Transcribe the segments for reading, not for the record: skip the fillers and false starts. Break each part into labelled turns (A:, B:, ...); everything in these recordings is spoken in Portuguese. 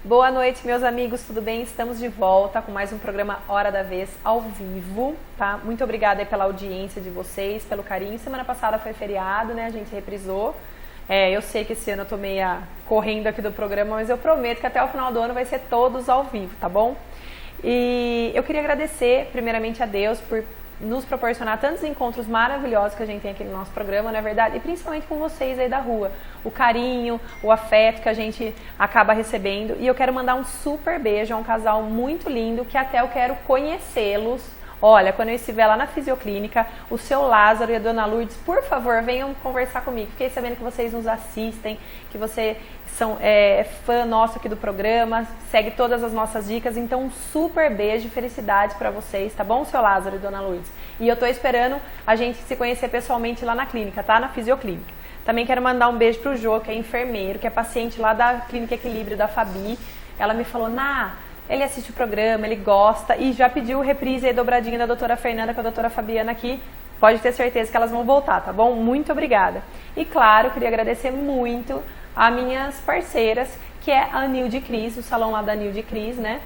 A: Boa noite, meus amigos, tudo bem? Estamos de volta com mais um programa Hora da Vez ao vivo, tá? Muito obrigada aí pela audiência de vocês, pelo carinho. Semana passada foi feriado, né? A gente reprisou. Eu sei que esse ano eu tô meio correndo aqui do programa, mas eu prometo que até o final do ano vai ser todos ao vivo, tá bom? E eu queria agradecer primeiramente a Deus por nos proporcionar tantos encontros maravilhosos que a gente tem aqui no nosso programa, não é verdade? E principalmente com vocês aí da rua. O carinho, o afeto que a gente acaba recebendo. E eu quero mandar um super beijo a um casal muito lindo que até eu quero conhecê-los. Olha, quando eu estiver lá na Fisioclínica, o seu Lázaro e a dona Lourdes, por favor, venham conversar comigo. Fiquei sabendo que vocês nos assistem, que você é fã nosso aqui do programa, segue todas as nossas dicas. Então, um super beijo e felicidades para vocês, tá bom, seu Lázaro e dona Lourdes? E eu tô esperando a gente se conhecer pessoalmente lá na clínica, tá? Na Fisioclínica. Também quero mandar um beijo pro Jô, que é enfermeiro, que é paciente lá da Clínica Equilíbrio, da Fabi. Ela me falou, ele assiste o programa, ele gosta e já pediu reprise aí dobradinha da doutora Fernanda com a doutora Fabiana aqui. Pode ter certeza que elas vão voltar, tá bom? Muito obrigada. E claro, queria agradecer muito a minhas parceiras, que é a Nilde Cris, o salão lá da Nilde Cris, né?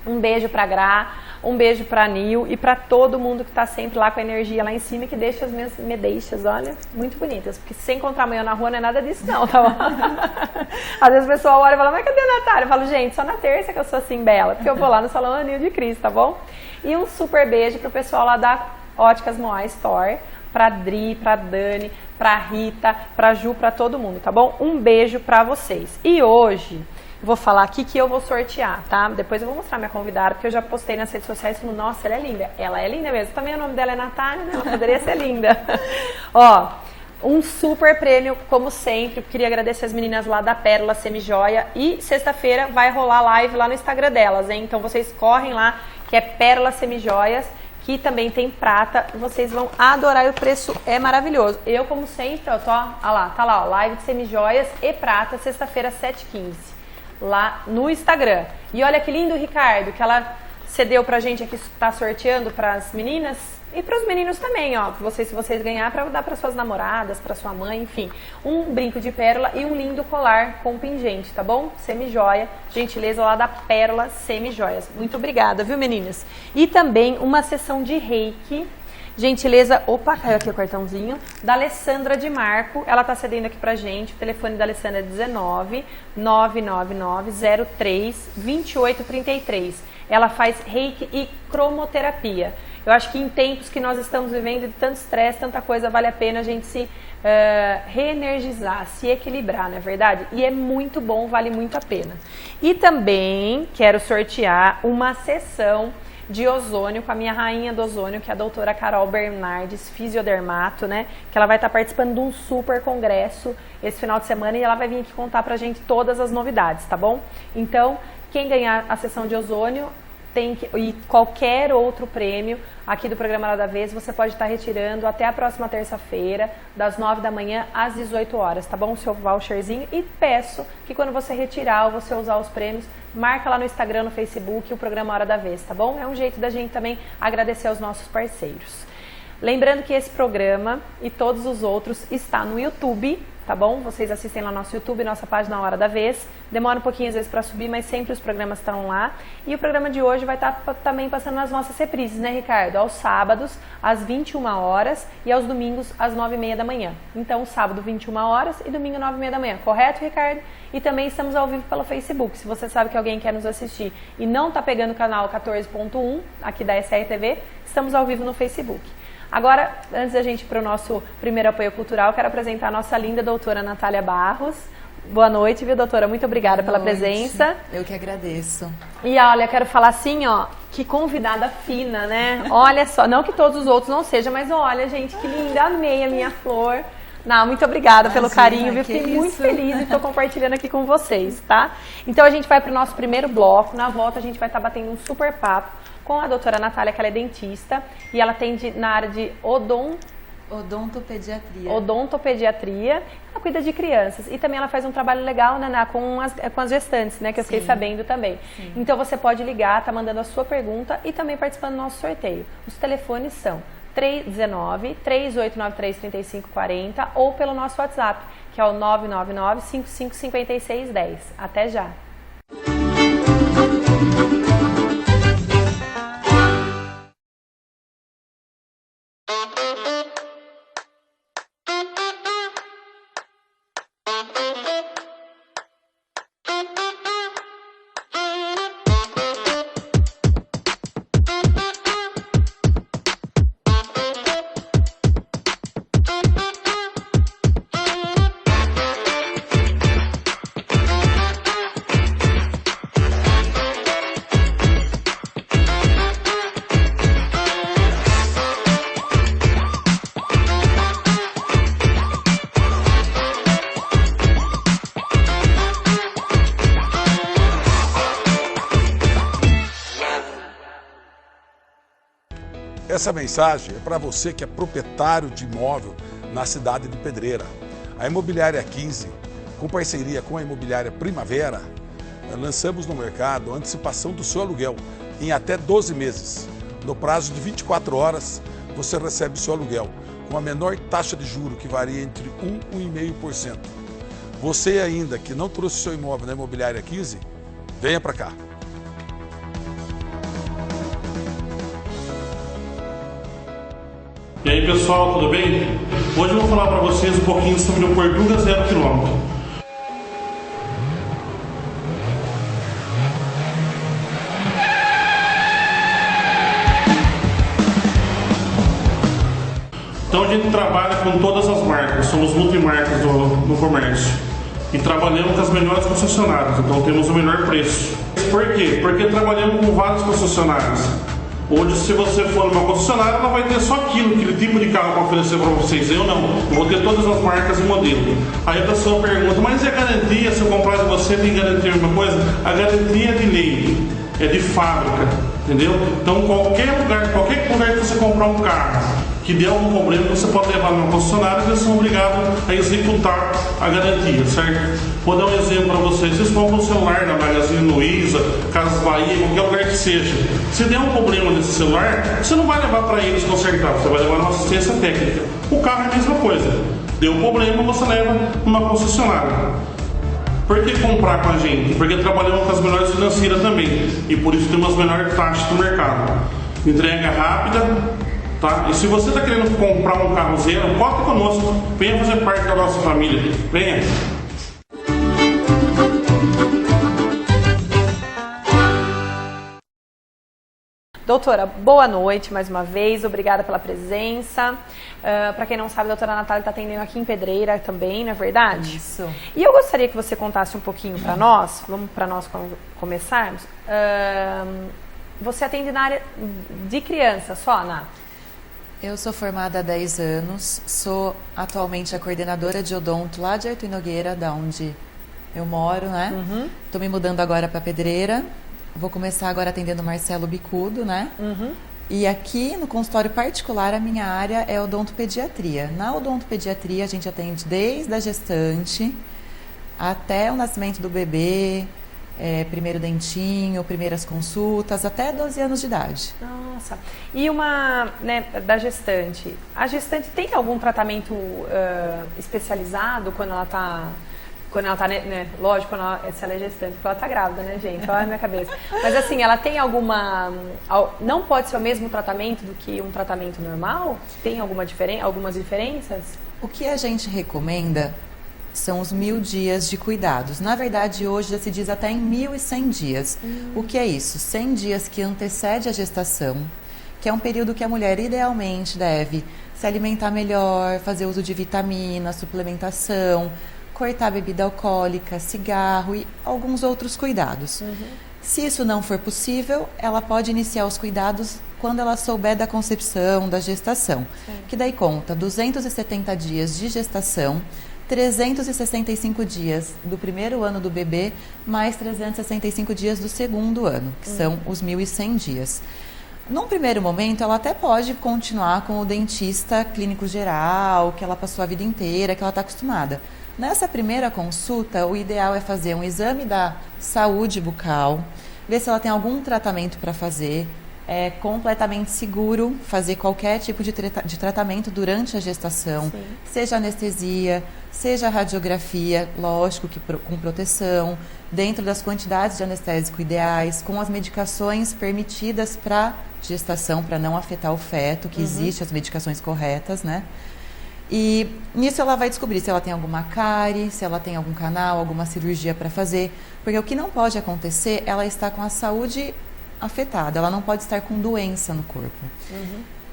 A: Um beijo pra Gra, um beijo pra Nil e pra todo mundo que tá sempre lá com a energia lá em cima e que deixa as minhas medeixas, olha, muito bonitas. Porque se você encontrar amanhã na rua não é nada disso não, tá bom? Às vezes o pessoal olha e fala, mas cadê a Natália? Eu falo, gente, só na terça que eu sou assim bela, porque eu vou lá no salão da Nilde Cris, tá bom? E um super beijo pro pessoal lá da Óticas Moá Store, pra Dri, pra Dani, pra Rita, pra Ju, pra todo mundo, tá bom? Um beijo pra vocês. E hoje vou falar aqui que eu vou sortear, tá? Depois eu vou mostrar minha convidada, porque eu já postei nas redes sociais e falei, nossa, ela é linda. Ela é linda mesmo. Também o nome dela é Natália, né? Ela poderia ser linda. Ó, um super prêmio, como sempre. Queria agradecer as meninas lá da Pérola Semijoia. E sexta-feira vai rolar live lá no Instagram delas, hein? Então vocês correm lá, que é Pérola Semijoias, que também tem prata. Vocês vão adorar e o preço é maravilhoso. Eu, como sempre, ó, tá lá, ó, live de semijoias e prata, sexta-feira, 7h15. Lá no Instagram. E olha que lindo, Ricardo, que ela cedeu pra gente aqui, tá sorteando pras meninas e pros meninos também, ó. Se vocês ganhar, pra dar pras suas namoradas, pra sua mãe, enfim. Um brinco de pérola e um lindo colar com pingente, tá bom? Semijoia, gentileza lá da Pérola Semijoias. Muito obrigada, viu, meninas? E também uma sessão de reiki. Gentileza, opa, caiu aqui o cartãozinho, da Alessandra de Marco, ela tá cedendo aqui pra gente, o telefone da Alessandra é 19 999 03 2833. Ela faz reiki e cromoterapia. Eu acho que em tempos que nós estamos vivendo de tanto estresse, tanta coisa, vale a pena a gente se reenergizar, se equilibrar, não é verdade? E é muito bom, vale muito a pena. E também quero sortear uma sessão de ozônio com a minha rainha do ozônio, que é a doutora Carol Bernardes, fisiodermato, né? Que ela vai estar participando de um super congresso esse final de semana e ela vai vir aqui contar pra gente todas as novidades, tá bom? Então, quem ganhar a sessão de ozônio e qualquer outro prêmio aqui do programa Hora da Vez, você pode estar retirando até a próxima terça-feira, das 9 da manhã às 18 horas, tá bom? O seu voucherzinho. E peço que quando você retirar ou você usar os prêmios, marca lá no Instagram, no Facebook, o programa Hora da Vez, tá bom? É um jeito da gente também agradecer aos nossos parceiros. Lembrando que esse programa e todos os outros está no YouTube, tá bom? Vocês assistem lá no nosso YouTube, nossa página Hora da Vez. Demora um pouquinho às vezes para subir, mas sempre os programas estão lá. E o programa de hoje vai estar também passando nas nossas reprises, né, Ricardo? Aos sábados, às 21 horas e aos domingos, às 9h30 da manhã. Então, sábado, 21 horas e domingo, 9h30 da manhã. Correto, Ricardo? E também estamos ao vivo pelo Facebook. Se você sabe que alguém quer nos assistir e não está pegando o canal 14.1 aqui da SR TV, estamos ao vivo no Facebook. Agora, antes da gente ir para o nosso primeiro apoio cultural, quero apresentar a nossa linda doutora Natália Barros. Boa noite, viu, doutora? Muito obrigada pela presença.
B: Eu que agradeço.
A: E olha, quero falar assim, ó, que convidada fina, né? Olha só, não que todos os outros não sejam, mas olha, gente, que linda, amei a minha flor. Não, muito obrigada pelo carinho, viu? Fiquei muito feliz e estou compartilhando aqui com vocês, tá? Então a gente vai para o nosso primeiro bloco. Na volta a gente vai estar batendo um super papo com a doutora Natália, que ela é dentista e ela atende na área de odontopediatria. Ela cuida de crianças e também ela faz um trabalho legal, né, com as gestantes, né, que eu fiquei sabendo também. Sim. Então você pode ligar, tá mandando a sua pergunta e também participando do nosso sorteio. Os telefones são 3893-3540 ou pelo nosso WhatsApp, que é o 999-555610. Até já!
B: Essa mensagem é para você que é proprietário de imóvel na cidade de Pedreira. A Imobiliária 15, com parceria com a Imobiliária Primavera, lançamos no mercado a antecipação do seu aluguel em até 12 meses. No prazo de 24 horas, você recebe o seu aluguel com a menor taxa de juros, que varia entre 1% e 1,5%. Você ainda que não trouxe seu imóvel na Imobiliária 15, venha para cá.
C: E aí pessoal, tudo bem? Hoje eu vou falar para vocês um pouquinho sobre o Portuga 0 km. Então a gente trabalha com todas as marcas, somos multimarcas no comércio. E trabalhamos com as melhores concessionárias, então temos o melhor preço. Por quê? Porque trabalhamos com vários concessionários. Hoje, se você for numa concessionária, ela vai ter só aquele tipo de carro para oferecer para vocês. Eu não, eu vou ter todas as marcas e modelos. Aí a pessoa pergunta, mas e a garantia? Se eu comprar de você, tem garantia alguma coisa? A garantia é de lei, é de fábrica, entendeu? Então, qualquer lugar que você comprar um carro que der algum problema, você pode levar numa concessionária e eles são obrigados a executar a garantia, certo? Vou dar um exemplo para vocês. Vocês compram um celular na Magazine Luiza, Casas Bahia, qualquer lugar que seja. Se der um problema nesse celular, você não vai levar para eles consertar, você vai levar numa assistência técnica. O carro é a mesma coisa. Deu um problema, você leva numa concessionária. Por que comprar com a gente? Porque trabalhamos com as melhores financeiras também. E por isso temos as melhores taxas do mercado. Entrega rápida. Tá? E se você está querendo comprar um carro zero, conta conosco, venha fazer parte da nossa família, venha.
A: Doutora, boa noite mais uma vez, obrigada pela presença. Para quem não sabe, a doutora Natália está atendendo aqui em Pedreira também, não é verdade?
D: Isso.
A: E eu gostaria que você contasse um pouquinho para nós, vamos para nós começarmos. Você atende na área de criança só, Ana?
D: Eu sou formada há 10 anos, sou atualmente a coordenadora de odonto lá de Artur Nogueira, da onde eu moro, né? Estou me mudando agora para Pedreira, vou começar agora atendendo o Marcelo Bicudo, né? E aqui no consultório particular a minha área é odontopediatria. Na odontopediatria a gente atende desde a gestante até o nascimento do bebê, primeiro dentinho, primeiras consultas, até 12 anos de idade.
A: Nossa, e da gestante, a gestante tem algum tratamento especializado quando ela tá, né, lógico, se ela é gestante, porque ela tá grávida, né, gente, olha a minha cabeça. Mas assim, ela tem não pode ser o mesmo tratamento do que um tratamento normal? Tem algumas diferenças?
D: O que a gente recomenda são os 1000 dias de cuidados. Na verdade, hoje já se diz até em 1100 dias. O que é isso? 100 dias que antecede a gestação, que é um período que a mulher idealmente deve se alimentar melhor, fazer uso de vitamina, suplementação, cortar bebida alcoólica, cigarro e alguns outros cuidados. Se isso não for possível, ela pode iniciar os cuidados quando ela souber da concepção, da gestação. Que daí conta 270 dias de gestação, 365 dias do primeiro ano do bebê, mais 365 dias do segundo ano, que são os 1100 dias. Num primeiro momento, ela até pode continuar com o dentista clínico geral, que ela passou a vida inteira, que ela está acostumada. Nessa primeira consulta, o ideal é fazer um exame da saúde bucal, ver se ela tem algum tratamento para fazer. É completamente seguro fazer qualquer tipo de tratamento durante a gestação, seja anestesia, seja radiografia, lógico que com proteção, dentro das quantidades de anestésico ideais, com as medicações permitidas para gestação, para não afetar o feto, que existem as medicações corretas, né? E nisso ela vai descobrir se ela tem alguma cárie, se ela tem algum canal, alguma cirurgia para fazer, porque o que não pode acontecer, ela está com a saúde afetada, ela não pode estar com doença no corpo.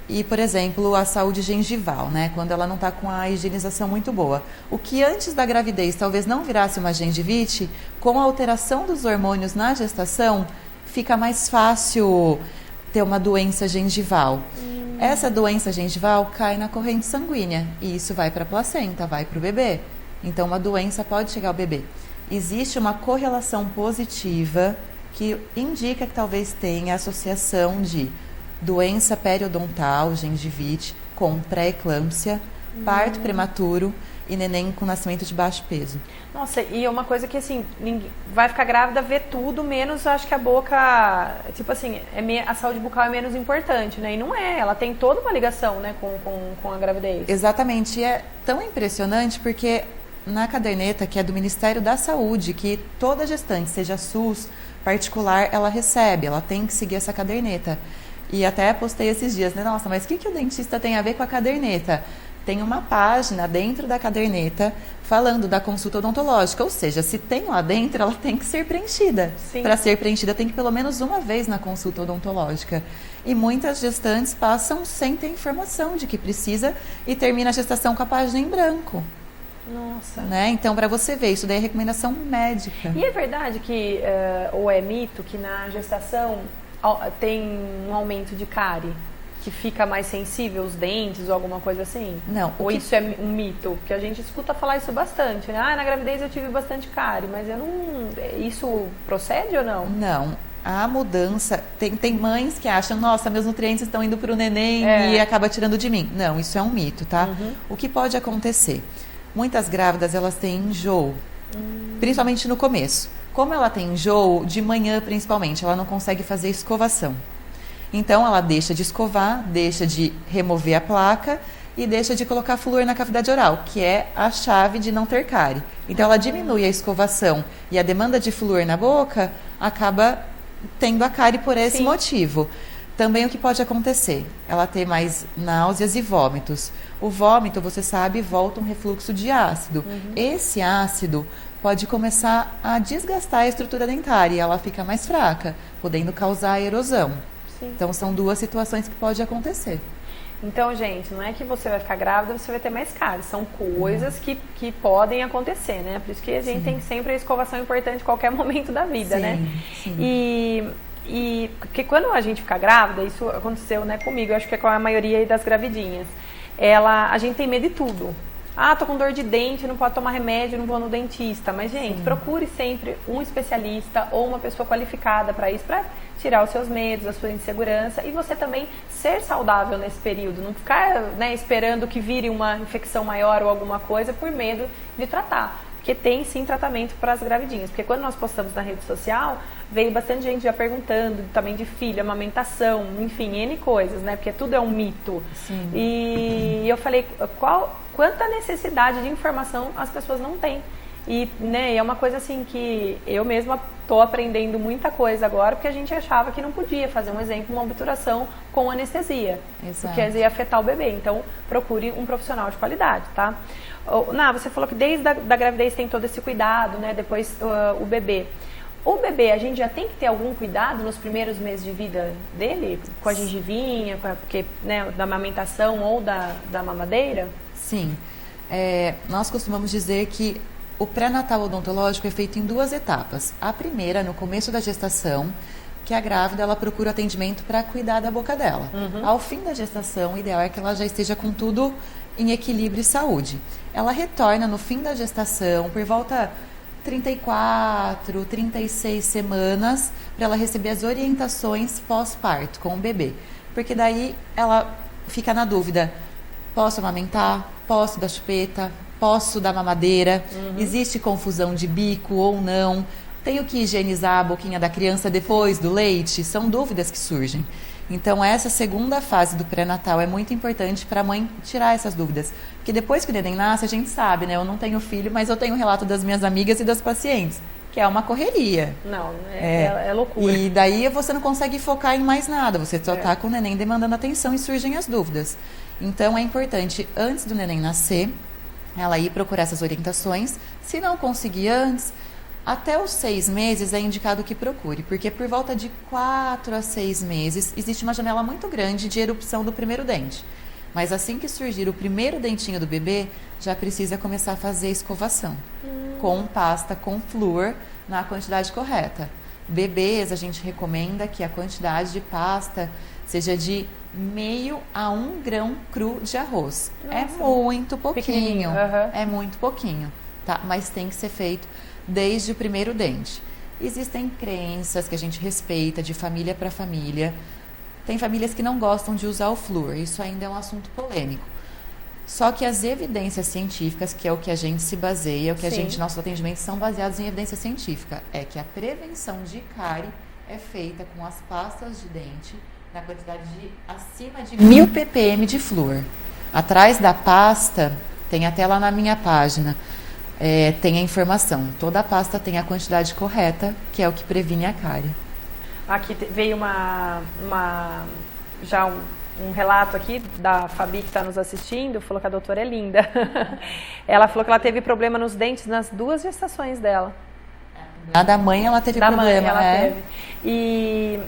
D: E, por exemplo, a saúde gengival, né? Quando ela não está com a higienização muito boa. O que antes da gravidez talvez não virasse uma gengivite, com a alteração dos hormônios na gestação, fica mais fácil ter uma doença gengival. Essa doença gengival cai na corrente sanguínea e isso vai para a placenta, vai para o bebê. Então, uma doença pode chegar ao bebê. Existe uma correlação positiva que indica que talvez tenha associação de doença periodontal, gengivite, com pré-eclâmpsia, parto prematuro e neném com nascimento de baixo peso.
A: Nossa, e é uma coisa que, assim, ninguém vai ficar grávida, vê tudo, menos, acho que a boca, tipo assim, a saúde bucal é menos importante, né? E não é, ela tem toda uma ligação, né, com a gravidez.
D: Exatamente, e é tão impressionante porque na caderneta, que é do Ministério da Saúde, que toda gestante, seja SUS, particular, ela recebe, ela tem que seguir essa caderneta. E até postei esses dias, né? Nossa, mas o que o dentista tem a ver com a caderneta? Tem uma página dentro da caderneta falando da consulta odontológica, ou seja, se tem lá dentro, ela tem que ser preenchida. Para ser preenchida, tem que pelo menos uma vez na consulta odontológica. E muitas gestantes passam sem ter informação de que precisa e termina a gestação com a página em branco.
A: Nossa.
D: Né? Então, para você ver, isso daí é recomendação médica.
A: E é verdade que, ou é mito, que na gestação tem um aumento de cárie? Que fica mais sensível os dentes ou alguma coisa assim?
D: Não.
A: Ou isso é um mito? Porque a gente escuta falar isso bastante, né? Ah, na gravidez eu tive bastante cárie, mas eu não... Isso procede ou não?
D: Não. A mudança... Tem mães que acham, nossa, meus nutrientes estão indo para o neném e acaba tirando de mim. Não, isso é um mito, tá? O que pode acontecer? Muitas grávidas, elas têm enjoo, principalmente no começo. Como ela tem enjoo, de manhã principalmente, ela não consegue fazer escovação. Então, ela deixa de escovar, deixa de remover a placa e deixa de colocar flúor na cavidade oral, que é a chave de não ter cárie. Então, ela diminui a escovação e a demanda de flúor na boca acaba tendo a cárie por esse motivo. Também o que pode acontecer? Ela ter mais náuseas e vômitos. O vômito, você sabe, volta um refluxo de ácido. Esse ácido pode começar a desgastar a estrutura dentária e ela fica mais fraca, podendo causar erosão. Então, são duas situações que pode acontecer.
A: Então, gente, não é que você vai ficar grávida, você vai ter mais cárie. São coisas que podem acontecer, né? Por isso que a gente tem sempre a escovação importante em qualquer momento da vida, né?
D: Sim.
A: E porque quando a gente fica grávida, isso aconteceu, né, comigo, eu acho que é com a maioria das gravidinhas. A gente tem medo de tudo. Ah, tô com dor de dente, não pode tomar remédio, não vou no dentista. Mas, gente, procure sempre um especialista ou uma pessoa qualificada para isso, para tirar os seus medos, a sua insegurança e você também ser saudável nesse período. Não ficar, né, esperando que vire uma infecção maior ou alguma coisa por medo de tratar. Porque tem sim tratamento para as gravidinhas. Porque quando nós postamos na rede social, veio bastante gente já perguntando também de filho, amamentação, enfim, N coisas, né? Porque tudo é um mito.
D: Sim.
A: E eu falei, quanta necessidade de informação as pessoas não têm. E, né, é uma coisa assim que eu mesma estou aprendendo muita coisa agora, porque a gente achava que não podia fazer, um exemplo, uma obturação com anestesia.
D: Exato.
A: Porque ia afetar o bebê. Então, procure um profissional de qualidade, tá? Você falou que desde a gravidez tem todo esse cuidado, né? Depois o bebê. O bebê, a gente já tem que ter algum cuidado nos primeiros meses de vida dele? Com a gengivinha, né, da amamentação ou da mamadeira?
D: Sim. Nós costumamos dizer que o pré-natal odontológico é feito em 2 etapas. A primeira, no começo da gestação, que a grávida ela procura atendimento para cuidar da boca dela. Ao fim da gestação, o ideal é que ela já esteja com tudo em equilíbrio e saúde. Ela retorna no fim da gestação, por volta 34, 36 semanas, para ela receber as orientações pós-parto com o bebê. Porque daí ela fica na dúvida, posso amamentar? Posso dar chupeta? Posso dar mamadeira? Existe confusão de bico ou não? Tenho que higienizar a boquinha da criança depois do leite? São dúvidas que surgem. Então, essa segunda fase do pré-natal é muito importante para a mãe tirar essas dúvidas. Porque depois que o neném nasce, a gente sabe, né? Eu não tenho filho, mas eu tenho o relato das minhas amigas e das pacientes, que é uma correria.
A: Não, é loucura.
D: E daí você não consegue focar em mais nada, você só está com o neném demandando atenção e surgem as dúvidas. Então, é importante, antes do neném nascer, ela ir procurar essas orientações. Se não conseguir antes, até os 6 meses é indicado que procure, porque por volta de 4 a 6 meses existe uma janela muito grande de erupção do primeiro dente. Mas assim que surgir o primeiro dentinho do bebê, já precisa começar a fazer escovação com pasta, com flúor, na quantidade correta. Bebês, a gente recomenda que a quantidade de pasta seja de meio a 1 grão cru de arroz.
A: Nossa.
D: É muito pouquinho,
A: Uhum.
D: é muito pouquinho, tá? Mas tem que ser feito desde o primeiro dente. Existem crenças que a gente respeita de família para família. Tem famílias que não gostam de usar o flúor, isso ainda é um assunto polêmico. Só que as evidências científicas, que é o que a gente se baseia, o que nossos atendimentos são baseados em evidência científica, é que a prevenção de cárie é feita com as pastas de dente na quantidade de acima de 1000 ppm de flúor. Atrás da pasta, tem até lá na minha página, tem a informação. Toda a pasta tem a quantidade correta, que é o que previne a cárie.
A: Aqui veio um relato aqui da Fabi, que está nos assistindo, falou que a doutora é linda. Ela falou que ela teve problema nos dentes nas 2 gestações dela.
D: A da mãe ela teve problema.
A: Da mãe ela teve.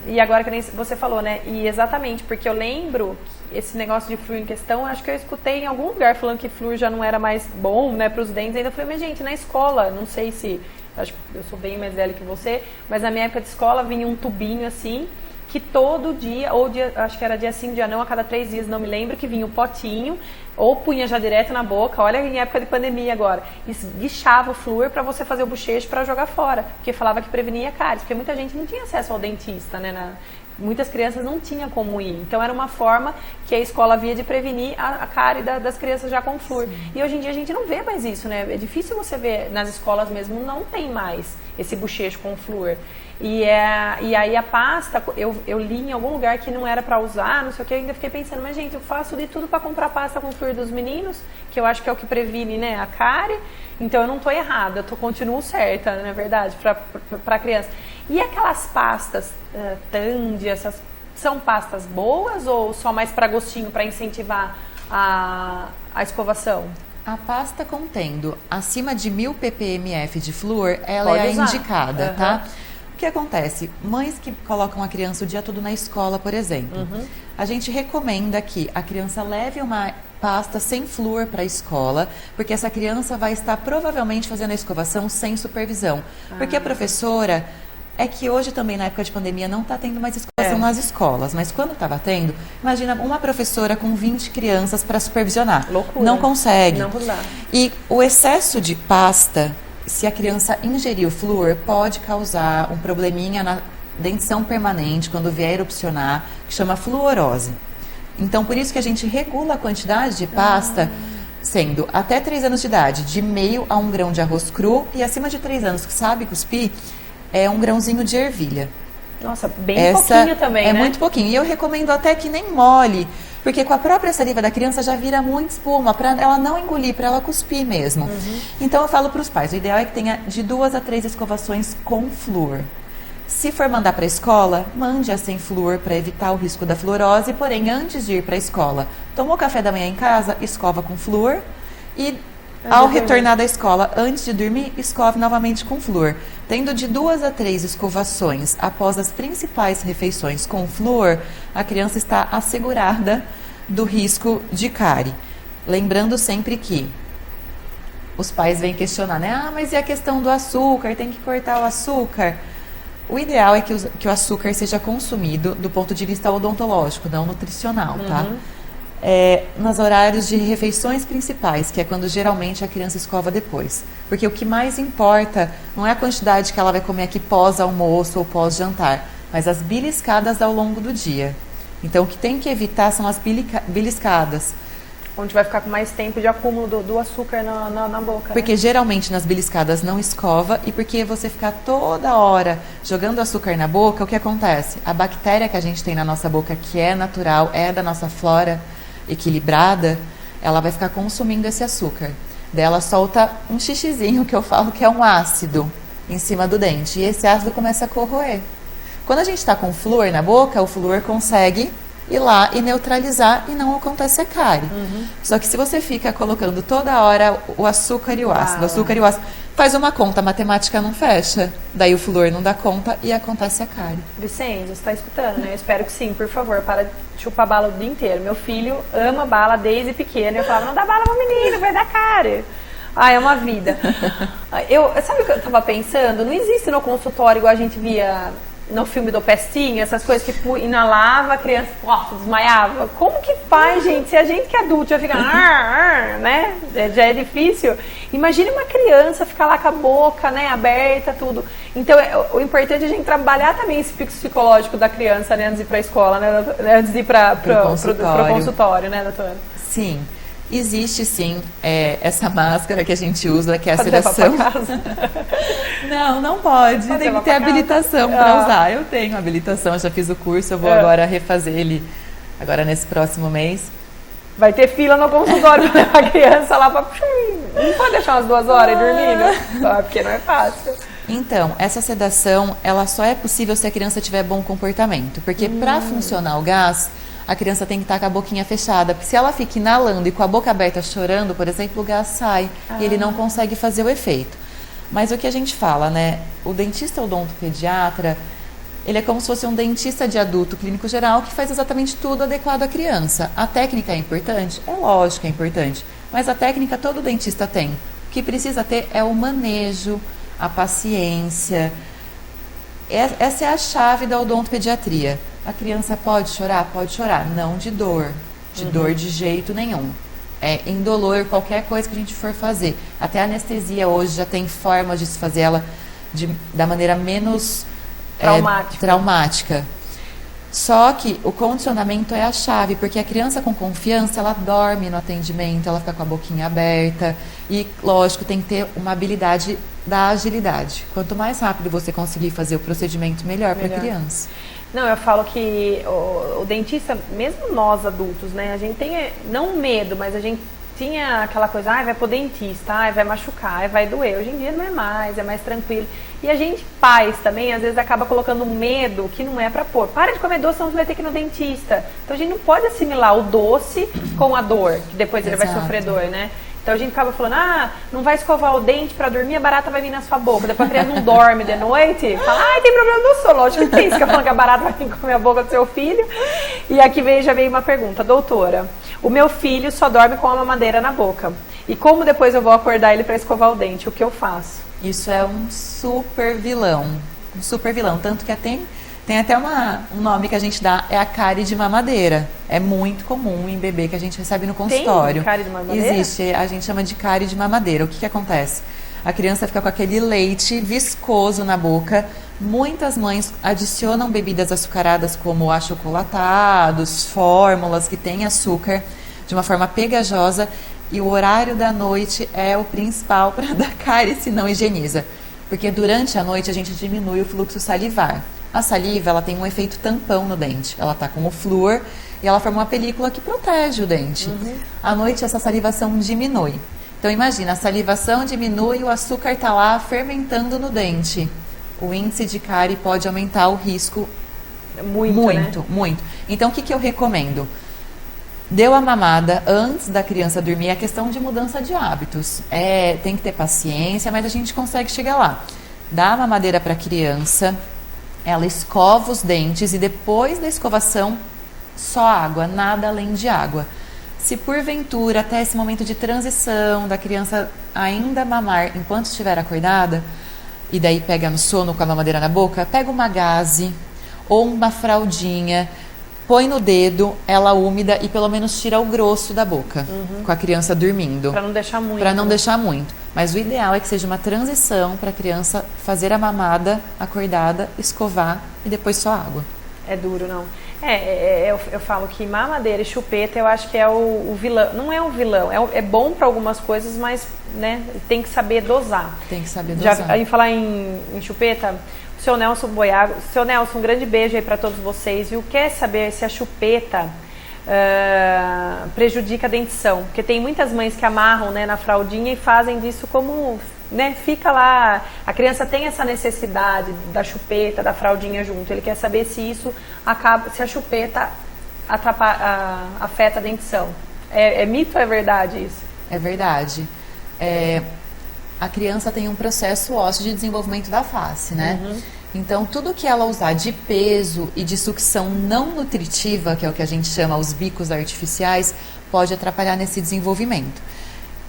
A: E agora que nem você falou, né? E exatamente, porque eu lembro que esse negócio de flúor em questão, acho que eu escutei em algum lugar falando que flúor já não era mais bom, né, para os dentes. Ainda falei, mas gente, na escola, não sei se... Acho que eu sou bem mais velha que você, mas na minha época de escola vinha um tubinho assim, que todo dia, ou dia, acho que era dia sim, dia não, a cada 3 dias, não me lembro, que vinha um potinho, ou punha já direto na boca, olha em época de pandemia agora, e guichava o flúor para você fazer o bochecho para jogar fora, porque falava que prevenia cáries, porque muita gente não tinha acesso ao dentista, né, muitas crianças não tinham como ir, então era uma forma que a escola havia de prevenir a cárie das crianças já com flúor. Sim. E hoje em dia a gente não vê mais isso, né? É difícil você ver nas escolas mesmo, não tem mais esse bochecho com flúor. E aí a pasta, eu li em algum lugar que não era para usar, não sei o que, eu ainda fiquei pensando, mas gente, eu faço de tudo para comprar pasta com flúor dos meninos, que eu acho que é o que previne, né, a cárie, então eu não estou errada, eu continuo certa, não é verdade, para criança. E aquelas pastas Tandy, essas são pastas boas ou só mais para gostinho, para incentivar a escovação?
D: A pasta contendo acima de 1000 ppmF de flúor, ela
A: Pode
D: é a
A: usar.
D: Indicada, tá? O que acontece? Mães que colocam a criança o dia todo na escola, por exemplo, a gente recomenda que a criança leve uma pasta sem flúor para a escola, porque essa criança vai estar provavelmente fazendo a escovação sem supervisão. Porque a professora... É que hoje também, na época de pandemia, não está tendo mais escovação nas escolas. Mas quando estava tendo, imagina uma professora com 20 crianças para supervisionar.
A: Loucura.
D: Não consegue.
A: Não dá.
D: E o excesso de pasta, se a criança ingerir o flúor, pode causar um probleminha na dentição permanente, quando vier erupcionar, que chama fluorose. Então, por isso que a gente regula a quantidade de pasta, sendo até 3 anos de idade, de meio a 1 grão de arroz cru, e acima de 3 anos, que sabe cuspir, é 1 grãozinho de ervilha.
A: Nossa, bem pouquinho também, né?
D: É muito pouquinho. E eu recomendo até que nem molhe, porque com a própria saliva da criança já vira muita espuma, para ela não engolir, para ela cuspir mesmo. Então eu falo para os pais, o ideal é que tenha de 2 a 3 escovações com flúor. Se for mandar para a escola, mande-a sem flúor para evitar o risco da fluorose, porém antes de ir para a escola, tomou café da manhã em casa, escova com flúor e... Ao retornar da escola, antes de dormir, escove novamente com flúor. Tendo de 2 a 3 escovações após as principais refeições com flúor, a criança está assegurada do risco de cárie. Lembrando sempre que os pais vêm questionar, né? Ah, mas e a questão do açúcar? Tem que cortar o açúcar? O ideal é que o açúcar seja consumido do ponto de vista odontológico, não nutricional, tá? Nos horários de refeições principais, que é quando geralmente a criança escova depois. Porque o que mais importa não é a quantidade que ela vai comer aqui pós-almoço ou pós-jantar, mas as beliscadas ao longo do dia. Então, o que tem que evitar são as beliscadas.
A: Onde vai ficar com mais tempo de acúmulo do açúcar na boca.
D: Porque geralmente nas beliscadas não escova e porque você ficar toda hora jogando açúcar na boca, o que acontece? A bactéria que a gente tem na nossa boca, que é natural, é da nossa flora equilibrada, ela vai ficar consumindo esse açúcar. Daí ela solta um xixizinho, que eu falo que é um ácido, em cima do dente. E esse ácido começa a corroer. Quando a gente está com flúor na boca, o flúor consegue ir lá e neutralizar e não acontece a cárie. Só que se você fica colocando toda hora o açúcar e o ácido, faz uma conta, a matemática não fecha. Daí o flúor não dá conta e acontece a cárie.
A: Vicente, você está escutando, né? Eu espero que sim, por favor, para de chupar bala o dia inteiro. Meu filho ama bala desde pequeno. Eu falava, não dá bala pro menino, vai dar cárie. Ah, é uma vida. Sabe o que eu estava pensando? Não existe no consultório, igual a gente via no filme do Pestinha, essas coisas que inalava, a criança desmaiava. Como que faz, gente? Se a gente que é adulto já fica, né? Já é difícil. Imagine uma criança ficar lá com a boca, né, aberta, tudo. Então, o importante é a gente trabalhar também esse psicológico da criança, né, antes de ir para a escola, né, antes de ir para o consultório, né, doutora?
D: Sim. Existe sim essa máscara que a gente usa, que é a sedação. Não pode. Tem que ter habilitação para usar. Eu tenho habilitação, eu já fiz o curso, eu vou agora refazer ele agora nesse próximo mês.
A: Vai ter fila no consultório para levar a criança lá para... Não pode deixar umas 2 horas dormindo, só porque não é fácil.
D: Então, essa sedação, ela só é possível se a criança tiver bom comportamento, porque para funcionar o gás, a criança tem que estar com a boquinha fechada, porque se ela fica inalando e com a boca aberta chorando, por exemplo, o gás sai e ele não consegue fazer o efeito. Mas o que a gente fala, né? O dentista odontopediatra, ele é como se fosse um dentista de adulto clínico geral que faz exatamente tudo adequado à criança. A técnica é importante? É lógico que é importante, mas a técnica todo dentista tem. O que precisa ter é o manejo, a paciência. Essa é a chave da odontopediatria. A criança pode chorar? Pode chorar. Não de dor. De dor de jeito nenhum. É indolor, qualquer coisa que a gente for fazer. Até a anestesia hoje já tem formas de se fazer ela da maneira menos traumática. Só que o condicionamento é a chave, porque a criança com confiança, ela dorme no atendimento, ela fica com a boquinha aberta. E, lógico, tem que ter uma habilidade da agilidade. Quanto mais rápido você conseguir fazer o procedimento, melhor para a criança.
A: Não, eu falo que o dentista, mesmo nós adultos, né, a gente tem, não medo, mas a gente tinha aquela coisa, vai pro dentista, vai machucar, vai doer. Hoje em dia não é mais tranquilo. E a gente, pais também, às vezes acaba colocando um medo que não é pra pôr. Para de comer doce, senão você vai ter que ir no dentista. Então a gente não pode assimilar o doce com a dor, que depois ele vai sofrer dor, né? Então a gente acaba falando, não vai escovar o dente pra dormir, a barata vai vir na sua boca. Depois a criança não dorme de noite, fala, tem problema do sono. Lógico que tem, isso que eu falo que a barata vai vir comer a boca do seu filho. E aqui já veio uma pergunta, doutora, o meu filho só dorme com a mamadeira na boca. E como depois eu vou acordar ele pra escovar o dente? O que eu faço?
D: Isso é um super vilão. Um super vilão. Tanto que tem até um nome que a gente dá, é a cárie de mamadeira. É muito comum em bebê que a gente recebe no consultório.
A: Tem cárie de mamadeira?
D: Existe, a gente chama de cárie de mamadeira. O que acontece? A criança fica com aquele leite viscoso na boca. Muitas mães adicionam bebidas açucaradas como achocolatados, fórmulas que têm açúcar de uma forma pegajosa. E o horário da noite é o principal para dar cárie se não higieniza. Porque durante a noite a gente diminui o fluxo salivar. A saliva, ela tem um efeito tampão no dente. Ela está com o flúor e ela forma uma película que protege o dente. À noite, essa salivação diminui. Então, imagina, a salivação diminui e o açúcar está lá fermentando no dente. O índice de cárie pode aumentar o risco muito. Então, o que eu recomendo? Deu a mamada antes da criança dormir, é questão de mudança de hábitos. Tem que ter paciência, mas a gente consegue chegar lá. Dá a mamadeira para a criança, ela escova os dentes e depois da escovação, só água, nada além de água. Se porventura, até esse momento de transição da criança ainda mamar enquanto estiver acordada, e daí pega no sono com a mamadeira na boca, pega uma gaze ou uma fraldinha, põe no dedo, ela úmida e pelo menos tira o grosso da boca, com a criança dormindo.
A: Para não deixar muito.
D: Para não deixar muito. Mas o ideal é que seja uma transição para a criança fazer a mamada acordada, escovar e depois só água.
A: É duro, não. Eu falo que mamadeira e chupeta eu acho que é o vilão. Não é o vilão, é bom para algumas coisas, mas né, tem que saber dosar.
D: Tem que saber dosar.
A: Em falar em chupeta, o seu Nelson Boiago. Seu Nelson, um grande beijo aí para todos vocês. Viu? Quer saber se a chupeta prejudica a dentição? Porque tem muitas mães que amarram, né, na fraldinha e fazem disso como... Né, fica lá, a criança tem essa necessidade da chupeta, da fraldinha junto. Ele quer saber se isso acaba, se a chupeta afeta a dentição. É mito ou é verdade isso?
D: É verdade. A criança tem um processo ósseo de desenvolvimento da face, né? Então, tudo que ela usar de peso e de sucção não nutritiva, que é o que a gente chama os bicos artificiais, pode atrapalhar nesse desenvolvimento.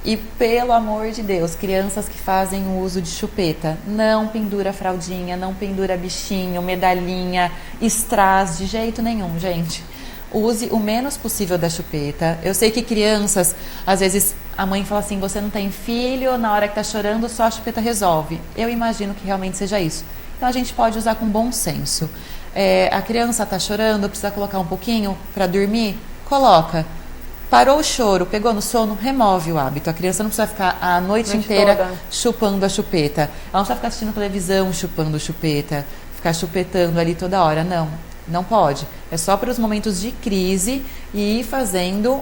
D: E pelo amor de Deus, crianças que fazem o uso de chupeta, não pendura fraldinha, não pendura bichinho, medalhinha, strass, de jeito nenhum, gente. Use o menos possível da chupeta. Eu sei que crianças, às vezes a mãe fala assim, você não tem filho, na hora que tá chorando só a chupeta resolve. Eu imagino que realmente seja isso. Então a gente pode usar com bom senso. A criança tá chorando, precisa colocar um pouquinho para dormir? Coloca. Parou o choro, pegou no sono, remove o hábito. A criança não precisa ficar a noite inteira toda chupando a chupeta. Ela não precisa ficar assistindo televisão chupando chupeta, ficar chupetando ali toda hora. Não, não pode. É só para os momentos de crise e ir fazendo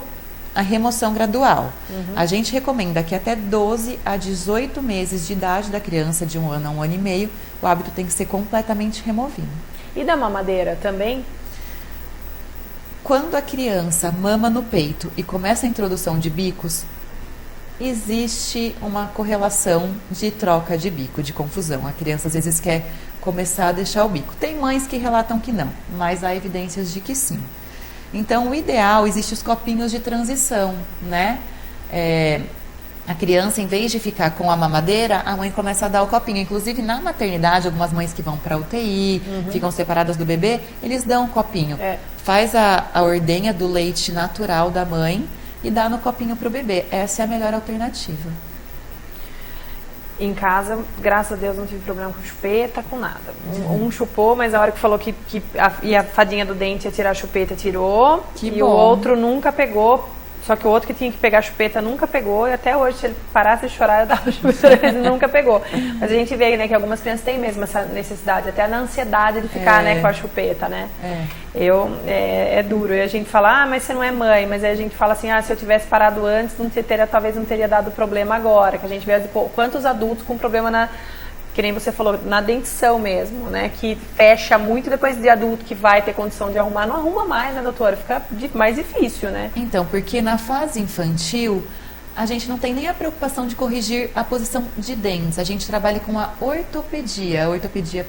D: a remoção gradual. A gente recomenda que até 12 a 18 meses de idade da criança, de 1 ano a 1 ano e meio, o hábito tem que ser completamente removido.
A: E da mamadeira também?
D: Quando a criança mama no peito e começa a introdução de bicos, existe uma correlação de troca de bico, de confusão. A criança às vezes quer começar a deixar o bico. Tem mães que relatam que não, mas há evidências de que sim. Então, o ideal, existe os copinhos de transição, né? A criança, em vez de ficar com a mamadeira, a mãe começa a dar o copinho. Inclusive, na maternidade, algumas mães que vão para UTI, ficam separadas do bebê, eles dão o copinho. Faz a ordenha do leite natural da mãe e dá no copinho para o bebê. Essa é a melhor alternativa.
A: Em casa, graças a Deus, não tive problema com chupeta, com nada. Um chupou, mas a hora que falou que a fadinha do dente ia tirar a chupeta, tirou.
D: Que
A: e
D: bom.
A: O outro nunca pegou. Só que o outro que tinha que pegar a chupeta nunca pegou. E até hoje, se ele parasse de chorar, eu dava a chupeta, ele nunca pegou. Mas a gente vê, né, que algumas crianças têm mesmo essa necessidade, até na ansiedade de ficar, né, com a chupeta, né? É duro. E a gente fala, mas você não é mãe. Mas aí a gente fala assim, se eu tivesse parado antes, talvez não teria dado problema agora. Que a gente vê quantos adultos com problema que nem você falou, na dentição mesmo, né? Que fecha muito depois de adulto que vai ter condição de arrumar. Não arruma mais, né, doutora? Fica mais difícil, né?
D: Então, porque na fase infantil, a gente não tem nem a preocupação de corrigir a posição de dentes. A gente trabalha com a ortopedia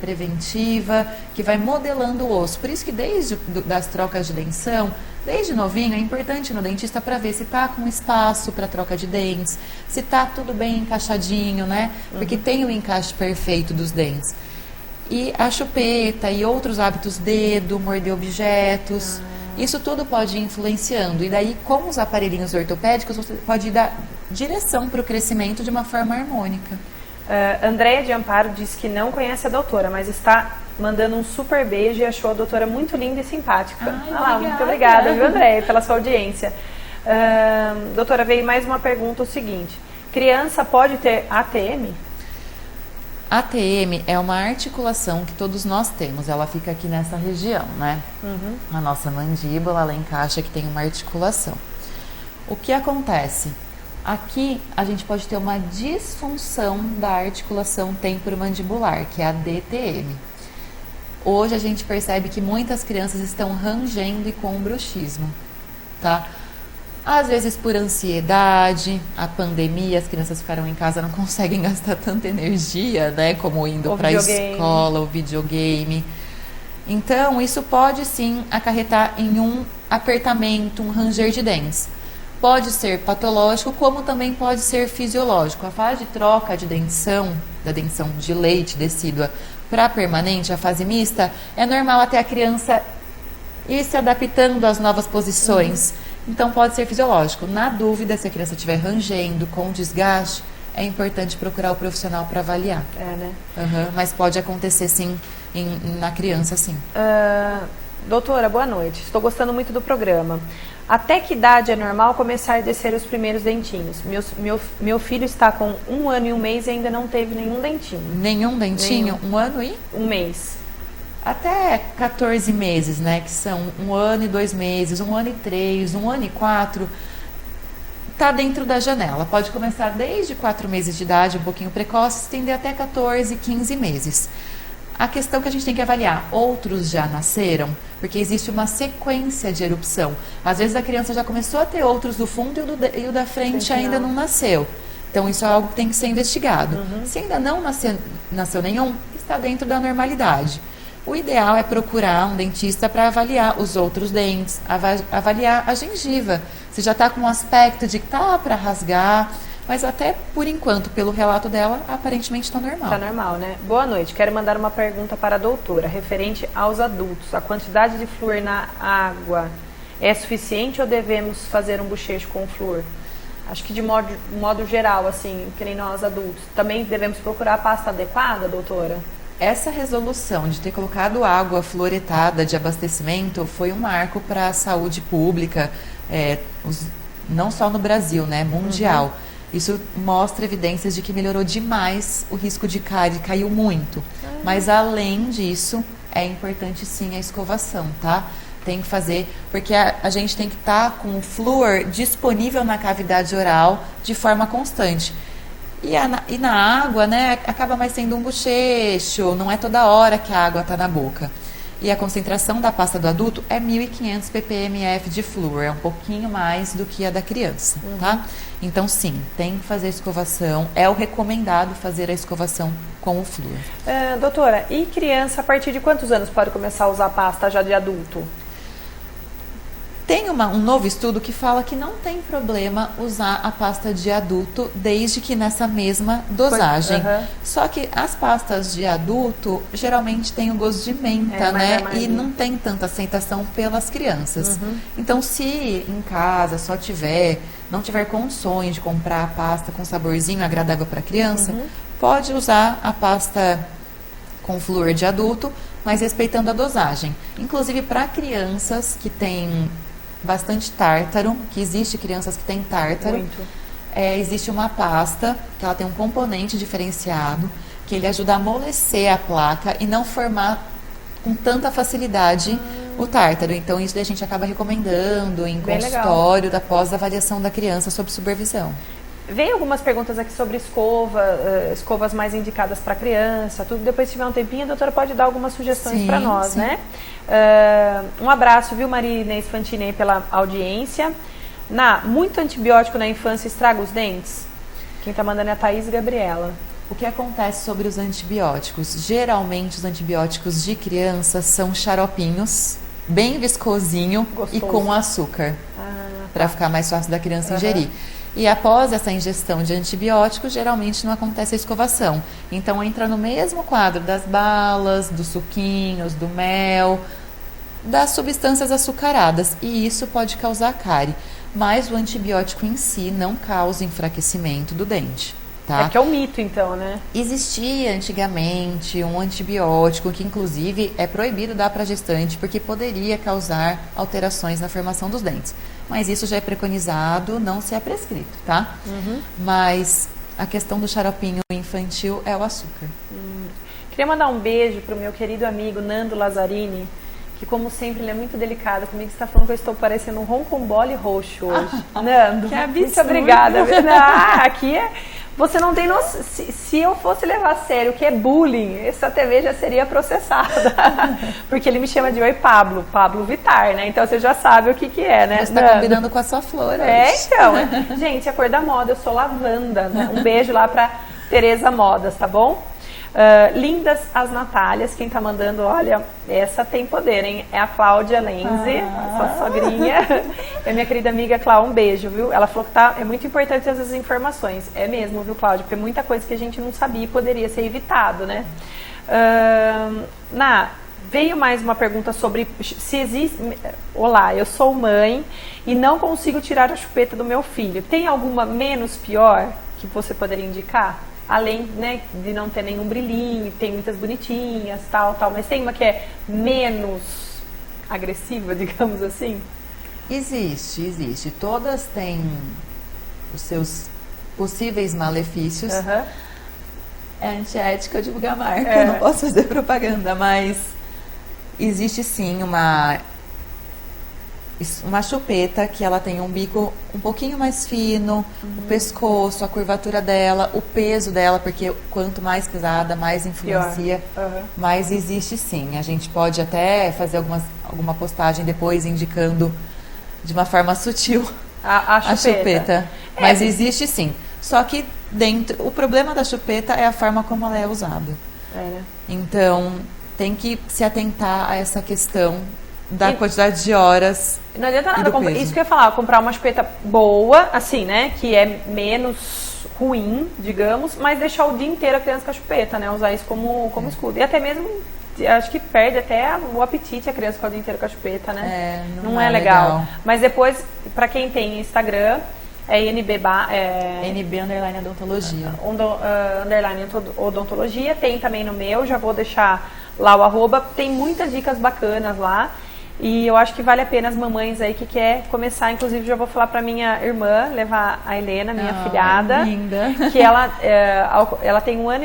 D: preventiva, que vai modelando o osso. Por isso que desde das trocas de dentição, desde novinho, é importante no dentista para ver se está com espaço para troca de dentes, se está tudo bem encaixadinho, né? Porque tem o encaixe perfeito dos dentes. E a chupeta e outros hábitos, dedo, morder objetos, isso tudo pode ir influenciando. E daí, com os aparelhinhos ortopédicos, você pode dar direção para o crescimento de uma forma harmônica.
A: Andréia de Amparo disse que não conhece a doutora, mas está mandando um super beijo e achou a doutora muito linda e simpática. Muito obrigada, viu, Andréia, pela sua audiência. Doutora, veio mais uma pergunta, o seguinte: criança pode ter ATM?
D: ATM é uma articulação que todos nós temos, ela fica aqui nessa região, né? A nossa mandíbula, ela encaixa que tem uma articulação. O que acontece? Aqui a gente pode ter uma disfunção da articulação temporomandibular, que é a DTM. Hoje a gente percebe que muitas crianças estão rangendo e com bruxismo, tá? Às vezes por ansiedade, a pandemia, as crianças ficaram em casa, não conseguem gastar tanta energia, né? Como indo para a escola, o videogame. Então, isso pode sim acarretar em um apertamento, um ranger de dentes. Pode ser patológico, como também pode ser fisiológico. A fase de troca de dentição, da dentição de leite decídua para permanente, a fase mista, é normal até a criança ir se adaptando às novas posições. Então pode ser fisiológico. Na dúvida, se a criança estiver rangendo com desgaste, é importante procurar o profissional para avaliar.
A: Né?
D: Mas pode acontecer sim na criança, sim.
A: Doutora, boa noite. Estou gostando muito do programa. Até que idade é normal começar a descer os primeiros dentinhos? Meu filho está com 1 ano e 1 mês e ainda não teve nenhum dentinho.
D: Nenhum dentinho?
A: Nenhum.
D: 1 ano e?
A: 1 mês.
D: Até 14 meses, né? Que são 1 ano e 2 meses, 1 ano e 3, 1 ano e 4. Está dentro da janela. Pode começar desde 4 meses de idade, um pouquinho precoce, estender até 14, 15 meses. A questão que a gente tem que avaliar, outros já nasceram, porque existe uma sequência de erupção. Às vezes a criança já começou a ter outros do fundo e o da frente ainda não nasceu. Então isso é algo que tem que ser investigado. Se ainda não nasceu nenhum, está dentro da normalidade. O ideal é procurar um dentista para avaliar os outros dentes, avaliar a gengiva. Se já está com um aspecto de que está para rasgar, Mas até por enquanto, pelo relato dela, aparentemente está normal.
A: Tá normal, né? Boa noite. Quero mandar uma pergunta para a doutora, referente aos adultos. A quantidade de flúor na água é suficiente ou devemos fazer um bochecho com flúor? Acho que de modo geral, assim, que nem nós adultos. Também devemos procurar a pasta adequada, doutora?
D: Essa resolução de ter colocado água fluoretada de abastecimento foi um marco para a saúde pública, não só no Brasil, né? Mundial. Isso mostra evidências de que melhorou demais o risco de cárie, caiu muito. Mas além disso, é importante sim a escovação, tá? Tem que fazer, porque a gente tem que estar com o flúor disponível na cavidade oral de forma constante. E na água, né, acaba mais sendo um bochecho, não é toda hora que a água está na boca. E a concentração da pasta do adulto é 1.500 ppmF de flúor, é um pouquinho mais do que a da criança, tá? Então, sim, tem que fazer a escovação, é o recomendado fazer a escovação com o flúor.
A: Doutora, e criança, a partir de quantos anos pode começar a usar pasta já de adulto?
D: Tem um novo estudo que fala que não tem problema usar a pasta de adulto desde que nessa mesma dosagem. Só que as pastas de adulto geralmente têm o gosto de menta, né? E não tem tanta aceitação pelas crianças. Então, se em casa só não tiver condições de comprar a pasta com saborzinho agradável para a criança, pode usar a pasta com flúor de adulto, mas respeitando a dosagem. Inclusive para crianças que têm bastante tártaro, que existe crianças que têm tártaro. Existe uma pasta que ela tem um componente diferenciado, que ele ajuda a amolecer a placa e não formar com tanta facilidade o tártaro. Então isso a gente acaba recomendando em consultório, após a avaliação da criança sob supervisão.
A: Vem algumas perguntas aqui sobre escovas mais indicadas para criança, tudo. Depois, se tiver um tempinho, a doutora pode dar algumas sugestões para nós, né? Um abraço, viu, Maria Inês Fantini, pela audiência. Muito antibiótico na infância estraga os dentes? Quem está mandando é a Thaís Gabriela.
D: O que acontece sobre os antibióticos? Geralmente, os antibióticos de criança são xaropinhos, bem viscosinho. Gostoso. E com açúcar, para ficar mais fácil da criança ingerir. E após essa ingestão de antibióticos, geralmente não acontece a escovação. Então, entra no mesmo quadro das balas, dos suquinhos, do mel, das substâncias açucaradas. E isso pode causar cárie. Mas o antibiótico em si não causa enfraquecimento do dente. Tá?
A: É que é um mito, então, né?
D: Existia antigamente um antibiótico que, inclusive, é proibido dar para gestante porque poderia causar alterações na formação dos dentes. Mas isso já é preconizado, não se é prescrito, tá? Mas a questão do xaropinho infantil é o açúcar.
A: Queria mandar um beijo para o meu querido amigo Nando Lazzarini, que, como sempre, ele é muito delicado comigo. Você está falando que eu estou parecendo um roncambole roxo hoje. Nando,
D: que absurdo.
A: Muito obrigada. Aqui é... Você não tem noção. Se eu fosse levar a sério o que é bullying, essa TV já seria processada. Porque ele me chama de Oi Pablo Vittar, né? Então você já sabe o que é, né?
D: Você tá combinando com a sua flor hoje.
A: Então. Gente, a cor da moda, eu sou lavanda, né? Um beijo lá pra Tereza Modas, tá bom? Lindas as Natálias, quem tá mandando, olha, essa tem poder, hein? É a Cláudia Lenze, sua sogrinha. É minha querida amiga Cláudia, um beijo, viu? Ela falou que é muito importante essas informações. É mesmo, viu, Cláudia? Porque muita coisa que a gente não sabia e poderia ser evitado, né? Veio mais uma pergunta sobre se existe... Olá, eu sou mãe e não consigo tirar a chupeta do meu filho. Tem alguma menos pior que você poderia indicar? Além, né, de não ter nenhum brilhinho, tem muitas bonitinhas, tal, mas tem uma que é menos agressiva, digamos assim?
D: Existe. Todas têm os seus possíveis malefícios. É antiética divulgar a marca, não posso fazer propaganda, mas existe sim uma chupeta que ela tem um bico um pouquinho mais fino, o pescoço, a curvatura dela, o peso dela, porque quanto mais pesada, mais influencia, mas existe sim. A gente pode até fazer alguma postagem depois indicando de uma forma sutil a chupeta. Mas existe sim. Só que o problema da chupeta é a forma como ela é usada. Então, tem que se atentar a essa questão da quantidade de horas.
A: Não adianta nada isso que eu ia falar, comprar uma chupeta boa, assim, né? Que é menos ruim, digamos, mas deixar o dia inteiro a criança com a chupeta, né? Usar isso como escudo. E até mesmo, acho que perde até o apetite a criança com o dia inteiro com a chupeta, né? Não é legal. Mas depois, para quem tem Instagram, é NB
D: _ odontologia.
A: Underline odontologia. Tem também no meu, já vou deixar lá o @. Tem muitas dicas bacanas lá. E eu acho que vale a pena as mamães aí que quer começar. Inclusive, já vou falar para minha irmã, levar a Helena, minha filhada.
D: Linda.
A: Que ela tem 1 ano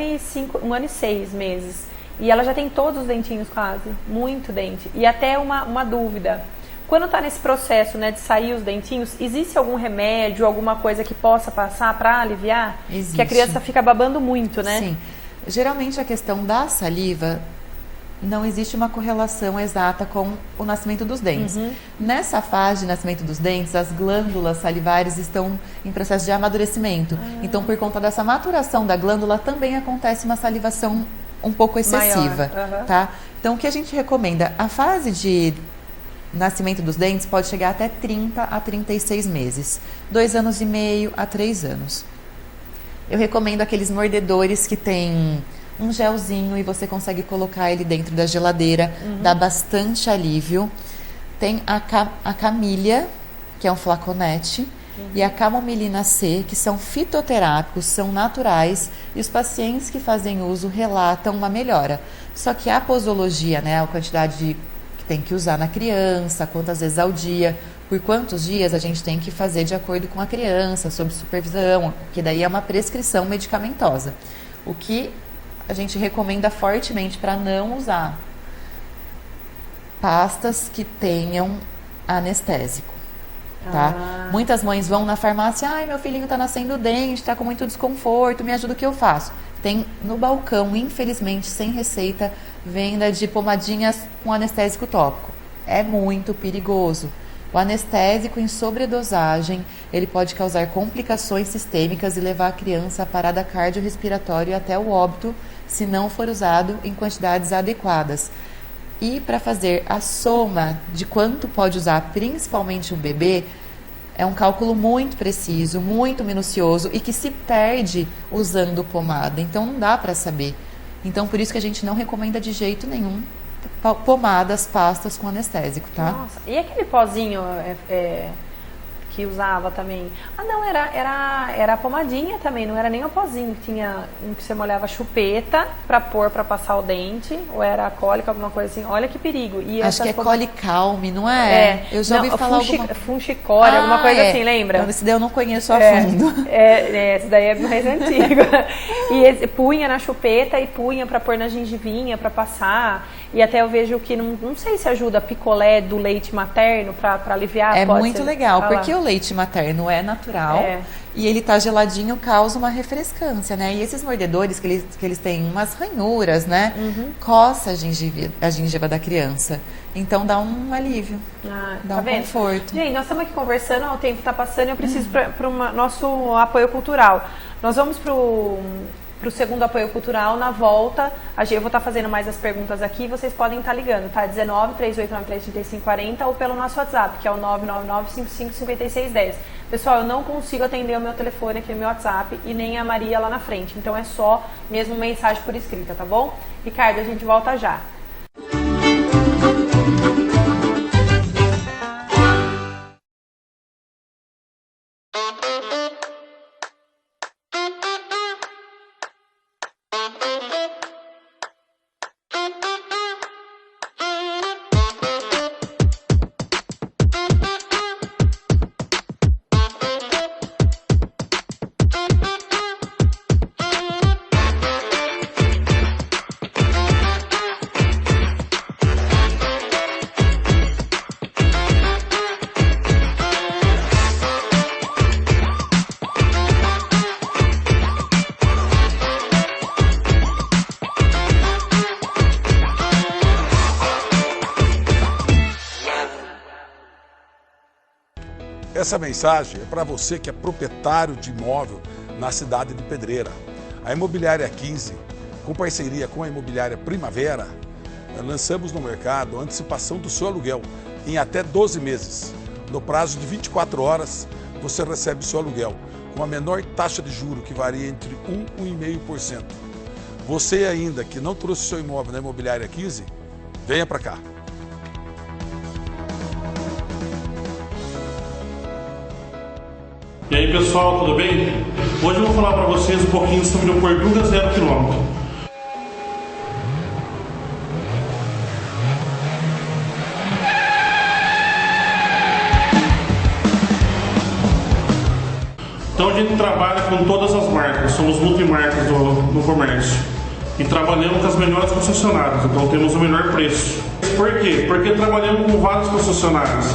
A: e 6 meses. E ela já tem todos os dentinhos quase. Muito dente. E até uma dúvida. Quando está nesse processo, né, de sair os dentinhos, existe algum remédio, alguma coisa que possa passar para aliviar?
D: Existe.
A: Que a criança fica babando muito, né?
D: Sim. Geralmente a questão da saliva, não existe uma correlação exata com o nascimento dos dentes. Nessa fase de nascimento dos dentes, as glândulas salivares estão em processo de amadurecimento. Então, por conta dessa maturação da glândula, também acontece uma salivação um pouco excessiva. Tá? Então, o que a gente recomenda? A fase de nascimento dos dentes pode chegar até 30 a 36 meses. 2 anos e meio a 3 anos. Eu recomendo aqueles mordedores que tem um gelzinho e você consegue colocar ele dentro da geladeira. Dá bastante alívio. Tem a camilha, que é um flaconete, e a camomilina C, que são fitoterápicos, são naturais, e os pacientes que fazem uso relatam uma melhora. Só que a posologia, né, a quantidade que tem que usar na criança, quantas vezes ao dia, por quantos dias a gente tem que fazer de acordo com a criança, sob supervisão, que daí é uma prescrição medicamentosa. O que a gente recomenda fortemente para não usar pastas que tenham anestésico, tá? Muitas mães vão na farmácia, ai, meu filhinho tá nascendo dente, tá com muito desconforto, me ajuda, o que eu faço? Tem no balcão, infelizmente, sem receita, venda de pomadinhas com anestésico tópico. É muito perigoso. O anestésico em sobredosagem, ele pode causar complicações sistêmicas e levar a criança a parada cardiorrespiratória e até o óbito, se não for usado em quantidades adequadas. E para fazer a soma de quanto pode usar, principalmente o bebê, é um cálculo muito preciso, muito minucioso e que se perde usando pomada. Então não dá para saber. Então por isso que a gente não recomenda de jeito nenhum pomadas, pastas com anestésico, tá?
A: Nossa, e aquele pozinho que usava também? Ah, não, era a pomadinha também, não era nem o pozinho, que tinha um que você molhava a chupeta pra pôr pra passar o dente, ou era a cólica, alguma coisa assim. Olha que perigo. E
D: acho que é colicalme, não é? Eu já ouvi falar
A: funchicória, alguma coisa assim, lembra?
D: Então, esse daí eu não conheço a fundo.
A: Esse daí é mais antigo. E punha na chupeta e punha pra pôr na gengivinha, pra passar. E até eu vejo que, não sei se ajuda picolé do leite materno pra aliviar.
D: É muito legal, porque o leite materno é natural e ele tá geladinho, causa uma refrescância, né? E esses mordedores que eles têm umas ranhuras, né? Coça a gengiva da criança. Então dá um alívio, dá um conforto.
A: Gente, nós estamos aqui conversando, o tempo tá passando e eu preciso para o nosso apoio cultural. Nós vamos para o segundo apoio cultural. Na volta, eu vou estar fazendo mais as perguntas aqui, vocês podem estar ligando, tá? 19-3893-3540 ou pelo nosso WhatsApp, que é o 999-555610. Pessoal, eu não consigo atender o meu telefone aqui no meu WhatsApp e nem a Maria lá na frente, então é só mesmo mensagem por escrita, tá bom? Ricardo, a gente volta já.
B: Essa mensagem é para você que é proprietário de imóvel na cidade de Pedreira. A Imobiliária 15, com parceria com a Imobiliária Primavera, lançamos no mercado a antecipação do seu aluguel em até 12 meses. No prazo de 24 horas, você recebe o seu aluguel, com a menor taxa de juro, que varia entre 1 e 1,5%. Você ainda que não trouxe seu imóvel na Imobiliária 15, venha para cá.
C: E aí pessoal, tudo bem? Hoje eu vou falar para vocês um pouquinho sobre o Portuga 0 km. Então a gente trabalha com todas as marcas, somos multimarcas no comércio. E trabalhamos com as melhores concessionárias, então temos o melhor preço. Por quê? Porque trabalhamos com vários concessionários.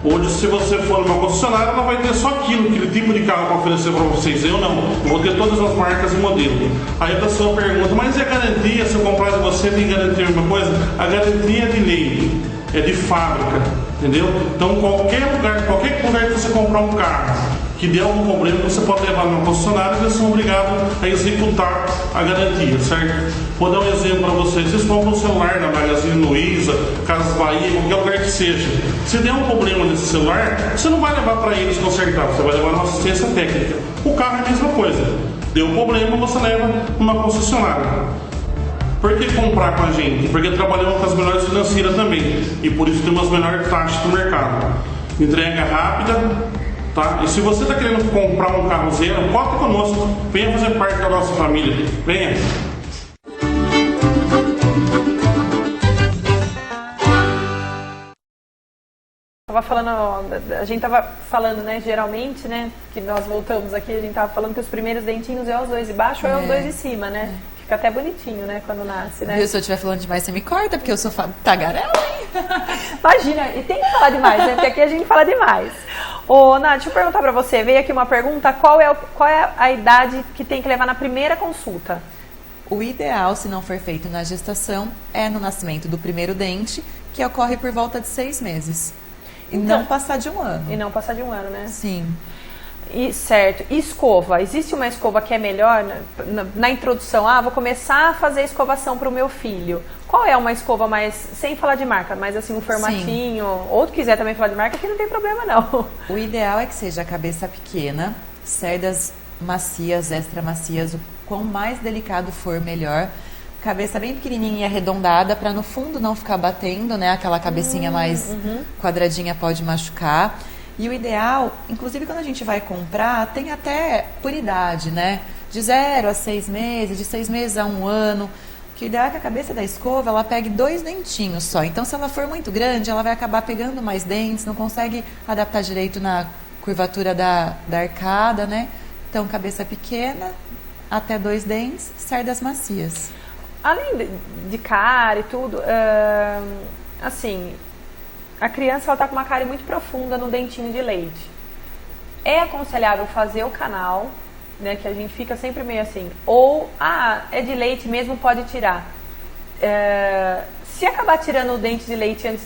C: Hoje, se você for numa concessionária, ela vai ter só aquele tipo de carro para oferecer para vocês. Eu não, eu vou ter todas as marcas e modelos. Aí a pessoa pergunta, mas e a garantia? Se eu comprar de você, tem garantia alguma coisa? A garantia é de lei, é de fábrica, entendeu? Então qualquer lugar que você comprar um carro que der algum problema, você pode levar numa concessionária e eles são obrigados a executar a garantia, certo? Vou dar um exemplo para vocês. Vocês compram um celular na Magazine Luiza, Casas Bahia, qualquer lugar que seja. Se der um problema nesse celular, você não vai levar para eles consertar, você vai levar numa assistência técnica. O carro é a mesma coisa. Deu um problema, você leva numa concessionária. Por que comprar com a gente? Porque trabalhamos com as melhores financeiras também. E por isso temos as melhores taxas do mercado. Entrega rápida. Tá? E se você está querendo comprar um carro zero, conta conosco, venha fazer parte da nossa família, venha.
A: A gente tava falando, né, geralmente, né, que nós voltamos aqui, a gente tava falando que os primeiros dentinhos é os dois de baixo ou é os dois de cima, né? Fica até bonitinho, né, quando nasce, né?
D: Viu, se eu estiver falando demais, você me corta, porque eu sou tagarela, hein?
A: Imagina, e tem que falar demais, né? Porque aqui a gente fala demais. Ô, Nath, deixa eu perguntar pra você, veio aqui uma pergunta, qual é a idade que tem que levar na primeira consulta?
D: O ideal, se não for feito na gestação, é no nascimento do primeiro dente, que ocorre por volta de 6 meses. E
A: Então,
D: não passar de 1 ano.
A: E não passar de 1 ano, né?
D: Sim.
A: E, certo. E escova? Existe uma escova que é melhor? Na introdução, vou começar a fazer escovação para o meu filho. Qual é uma escova mais, sem falar de marca, mas assim, um formatinho? Sim. Ou tu quiser também falar de marca, que não tem problema não.
D: O ideal é que seja a cabeça pequena, cerdas macias, extra macias, o quão mais delicado for, melhor. Cabeça bem pequenininha e arredondada, para no fundo não ficar batendo, né? Aquela cabecinha mais quadradinha pode machucar. E o ideal, inclusive quando a gente vai comprar, tem até por idade, né? De 0 a 6 meses, de 6 meses a 1 ano. Que o ideal é que a cabeça da escova, ela pegue 2 dentinhos só. Então, se ela for muito grande, ela vai acabar pegando mais dentes, não consegue adaptar direito na curvatura da arcada, né? Então, cabeça pequena, até 2 dentes, cerdas macias.
A: Além de cárie e tudo, assim, a criança ela tá com uma cárie muito profunda no dentinho de leite. É aconselhável fazer o canal, né, que a gente fica sempre meio assim, ou, é de leite mesmo, pode tirar. Se acabar tirando o dente de leite antes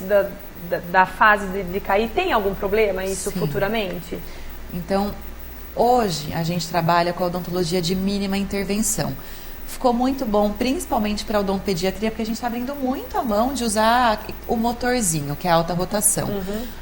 A: da fase de cair, tem algum problema isso? Sim. Futuramente?
D: Então, hoje a gente trabalha com a odontologia de mínima intervenção. Ficou muito bom, principalmente para a odontopediatria, porque a gente está abrindo muito a mão de usar o motorzinho, que é a alta rotação.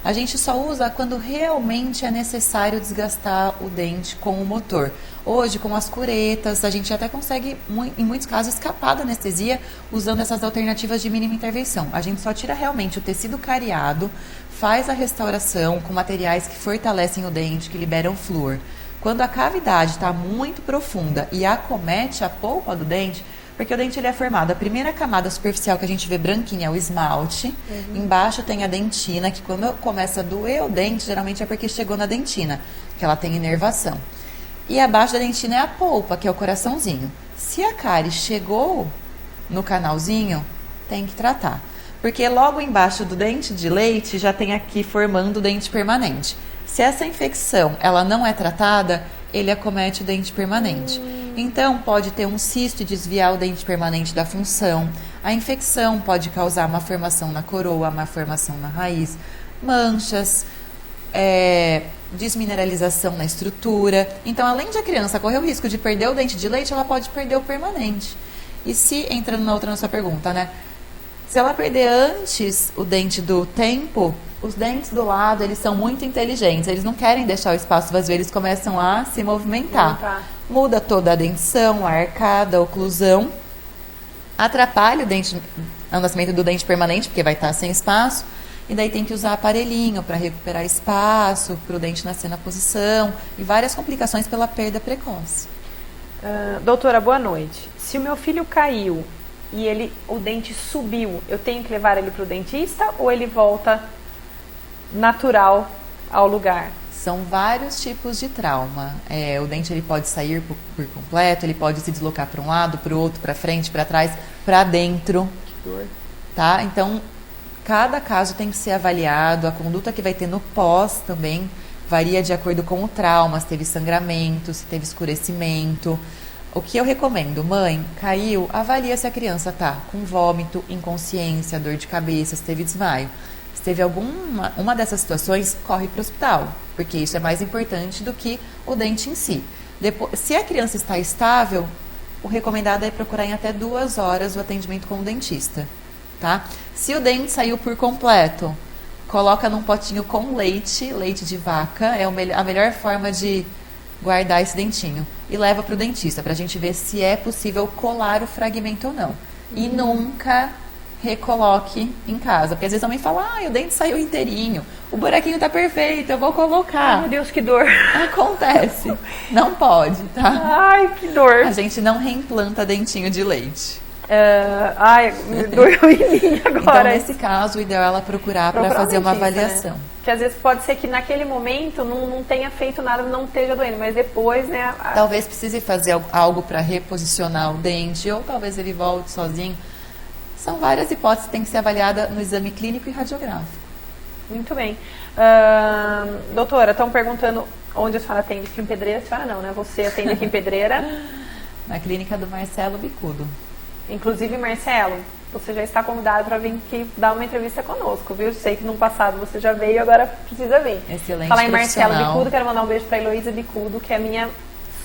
D: A gente só usa quando realmente é necessário desgastar o dente com o motor. Hoje, com as curetas, a gente até consegue, em muitos casos, escapar da anestesia usando essas alternativas de mínima intervenção. A gente só tira realmente o tecido cariado, faz a restauração com materiais que fortalecem o dente, que liberam flúor. Quando a cavidade está muito profunda e acomete a polpa do dente, porque o dente ele é formado, a primeira camada superficial que a gente vê branquinha é o esmalte, embaixo tem a dentina, que quando começa a doer o dente, geralmente é porque chegou na dentina, que ela tem inervação. E abaixo da dentina é a polpa, que é o coraçãozinho. Se a cárie chegou no canalzinho, tem que tratar. Porque logo embaixo do dente de leite já tem aqui formando o dente permanente. Se essa infecção ela não é tratada, ele acomete o dente permanente. Então, pode ter um cisto e desviar o dente permanente da função. A infecção pode causar uma formação na coroa, uma formação na raiz, manchas, desmineralização na estrutura. Então, além de a criança correr o risco de perder o dente de leite, ela pode perder o permanente. E se, entrando na outra nossa pergunta, né? Se ela perder antes o dente do tempo, Os dentes do lado, eles são muito inteligentes, eles não querem deixar o espaço vazio, eles começam a se movimentar. Muda toda a dentição, a arcada, a oclusão, atrapalha o nascimento do dente permanente, porque vai estar sem espaço, e daí tem que usar aparelhinho para recuperar espaço, para o dente nascer na posição, e várias complicações pela perda precoce.
A: Doutora, boa noite. Se o meu filho caiu e o dente subiu, eu tenho que levar ele para o dentista ou ele volta natural ao lugar?
D: São vários tipos de trauma. O dente ele pode sair por completo, ele pode se deslocar para um lado, para o outro, para frente, para trás, para dentro.
A: Que dor.
D: Tá? Então, cada caso tem que ser avaliado. A conduta que vai ter no pós também varia de acordo com o trauma, se teve sangramento, se teve escurecimento. O que eu recomendo, mãe, caiu, avalia se a criança está com vômito, inconsciência, dor de cabeça, se teve desmaio. Se teve uma dessas situações, corre para o hospital, porque isso é mais importante do que o dente em si. Depois, se a criança está estável, o recomendado é procurar em até 2 horas o atendimento com o dentista. Tá? Se o dente saiu por completo, coloca num potinho com leite de vaca, é a melhor forma de guardar esse dentinho. E leva para o dentista, para a gente ver se é possível colar o fragmento ou não. E nunca recoloque em casa, porque às vezes a mãe fala, o dente saiu inteirinho, o buraquinho tá perfeito, eu vou colocar.
A: Ai, meu Deus, que dor.
D: Acontece, não pode, tá?
A: Ai, que dor.
D: A gente não reimplanta dentinho de leite.
A: Doeu em mim agora.
D: Então, nesse caso, o ideal é ela procurar para fazer uma avaliação.
A: Né? Que às vezes pode ser que naquele momento não tenha feito nada, não esteja doendo, mas depois, né?
D: Talvez precise fazer algo para reposicionar o dente, ou talvez ele volte sozinho. São várias hipóteses que tem que ser avaliada no exame clínico e radiográfico.
A: Muito bem. Doutora, estão perguntando onde a senhora atende aqui em Pedreira. A senhora não, né? Você atende aqui em Pedreira.
D: Na clínica do Marcelo Bicudo.
A: Inclusive, Marcelo, você já está convidado para vir aqui dar uma entrevista conosco, viu? Sei que no passado você já veio, agora precisa vir.
D: Excelente.
A: Falar em Marcelo Bicudo, quero mandar um beijo para a Heloísa Bicudo, que é minha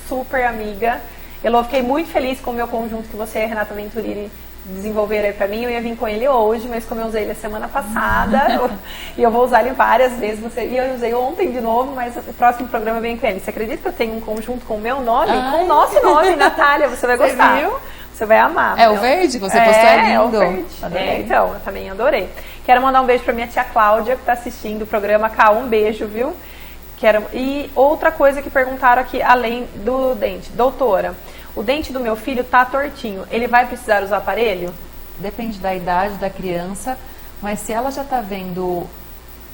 A: super amiga. Eu fiquei muito feliz com o meu conjunto que você e a Renata Venturini desenvolveram aí pra mim. Eu ia vir com ele hoje, mas como eu usei ele a semana passada e eu vou usar ele várias vezes, e eu usei ontem de novo, mas o próximo programa vem com ele. Você acredita que eu tenho um conjunto com o meu nome? Com o nosso nome, Natália, você vai gostar. Viu? Você vai amar.
D: O verde que você postou é lindo.
A: É o verde. Então, eu também adorei. Quero mandar um beijo pra minha tia Cláudia, que tá assistindo o programa. Um beijo, viu? E outra coisa que perguntaram aqui, além do dente. Doutora, o dente do meu filho tá tortinho, ele vai precisar usar aparelho?
D: Depende da idade da criança, mas se ela já tá vendo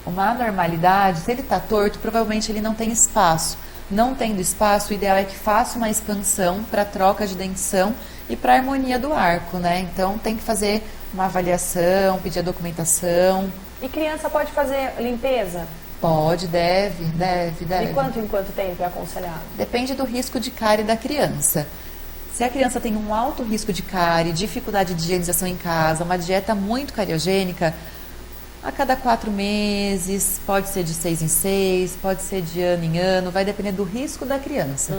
D: uma anormalidade, se ele tá torto, provavelmente ele não tem espaço. Não tendo espaço, o ideal é que faça uma expansão para troca de dentição e para harmonia do arco, né? Então tem que fazer uma avaliação, pedir a documentação.
A: E criança pode fazer limpeza?
D: Pode, deve.
A: De quanto em quanto tempo é aconselhado?
D: Depende do risco de cárie da criança. Se a criança tem um alto risco de cárie, dificuldade de higienização em casa, uma dieta muito cariogênica, a cada 4 meses, pode ser de 6 em 6, pode ser de ano em ano, vai depender do risco da criança.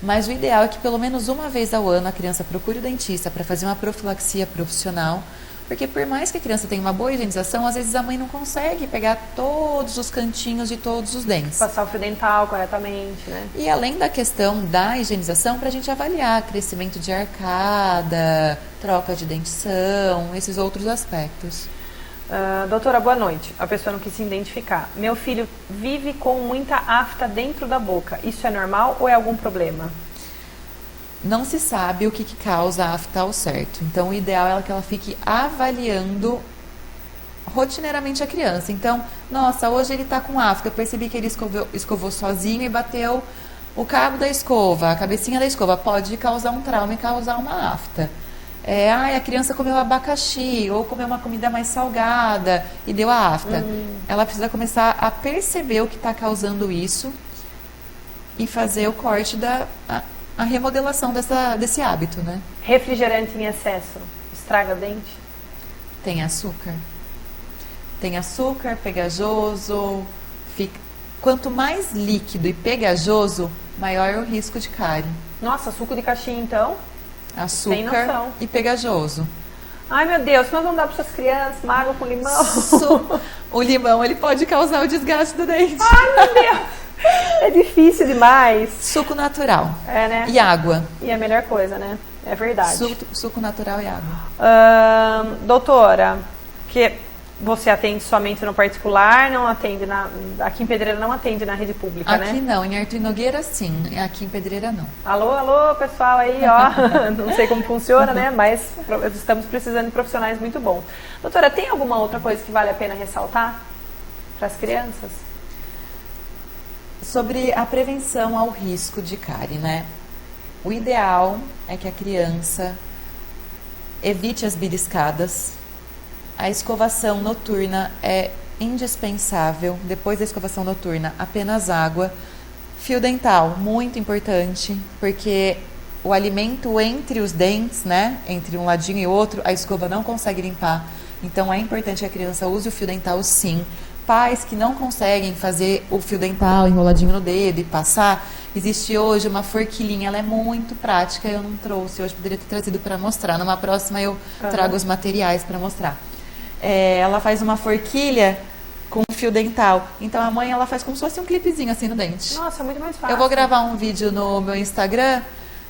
D: Mas o ideal é que pelo menos uma vez ao ano a criança procure o dentista para fazer uma profilaxia profissional, porque por mais que a criança tenha uma boa higienização, às vezes a mãe não consegue pegar todos os cantinhos de todos os dentes.
A: Passar o fio dental corretamente, né?
D: E além da questão da higienização, para a gente avaliar crescimento de arcada, troca de dentição, esses outros aspectos.
A: Doutora, boa noite. A pessoa não quis se identificar. Meu filho vive com muita afta dentro da boca. Isso é normal ou é algum problema?
D: Não se sabe o que causa a afta ao certo. Então, o ideal é que ela fique avaliando rotineiramente a criança. Então, nossa, hoje ele está com afta. Eu percebi que ele escovou sozinho e bateu o cabo da escova, a cabecinha da escova. Pode causar um trauma e causar uma afta. A criança comeu abacaxi ou comeu uma comida mais salgada e deu a afta. Ela precisa começar a perceber o que está causando isso e fazer o corte a remodelação desse hábito, né?
A: Refrigerante em excesso estraga dente?
D: Tem açúcar. Tem açúcar, pegajoso. Quanto mais líquido e pegajoso, maior é o risco de cárie.
A: Nossa, suco de caixinha então?
D: Açúcar e pegajoso.
A: Ai, meu Deus, nós vamos dar para suas crianças uma água com limão?
D: O limão, ele pode causar o desgaste do dente.
A: Ai, meu Deus. É difícil demais.
D: Suco natural.
A: É, né?
D: E água.
A: E a melhor coisa, né? É verdade.
D: Suco natural e água.
A: Doutora, que você atende somente no particular, não atende aqui em Pedreira não atende na rede pública, né?
D: Aqui não, em Arthur Nogueira sim, aqui em Pedreira não.
A: Alô, pessoal aí, ó. Não sei como funciona, né? Mas estamos precisando de profissionais muito bons. Doutora, tem alguma outra coisa que vale a pena ressaltar para as crianças?
D: Sobre a prevenção ao risco de cárie, né? O ideal é que a criança evite as beliscadas. A escovação noturna é indispensável. Depois da escovação noturna, apenas água. Fio dental, muito importante, porque o alimento entre os dentes, né? Entre um ladinho e outro, a escova não consegue limpar. Então é importante que a criança use o fio dental sim. Pais que não conseguem fazer o fio dental enroladinho no dedo e passar, existe hoje uma forquilhinha, ela é muito prática, eu não trouxe hoje, poderia ter trazido para mostrar. Numa próxima eu trago os materiais para mostrar. Ela faz uma forquilha com fio dental. Então a mãe ela faz como se fosse um clipezinho assim no dente.
A: Nossa, muito mais fácil.
D: Eu vou gravar um vídeo no meu Instagram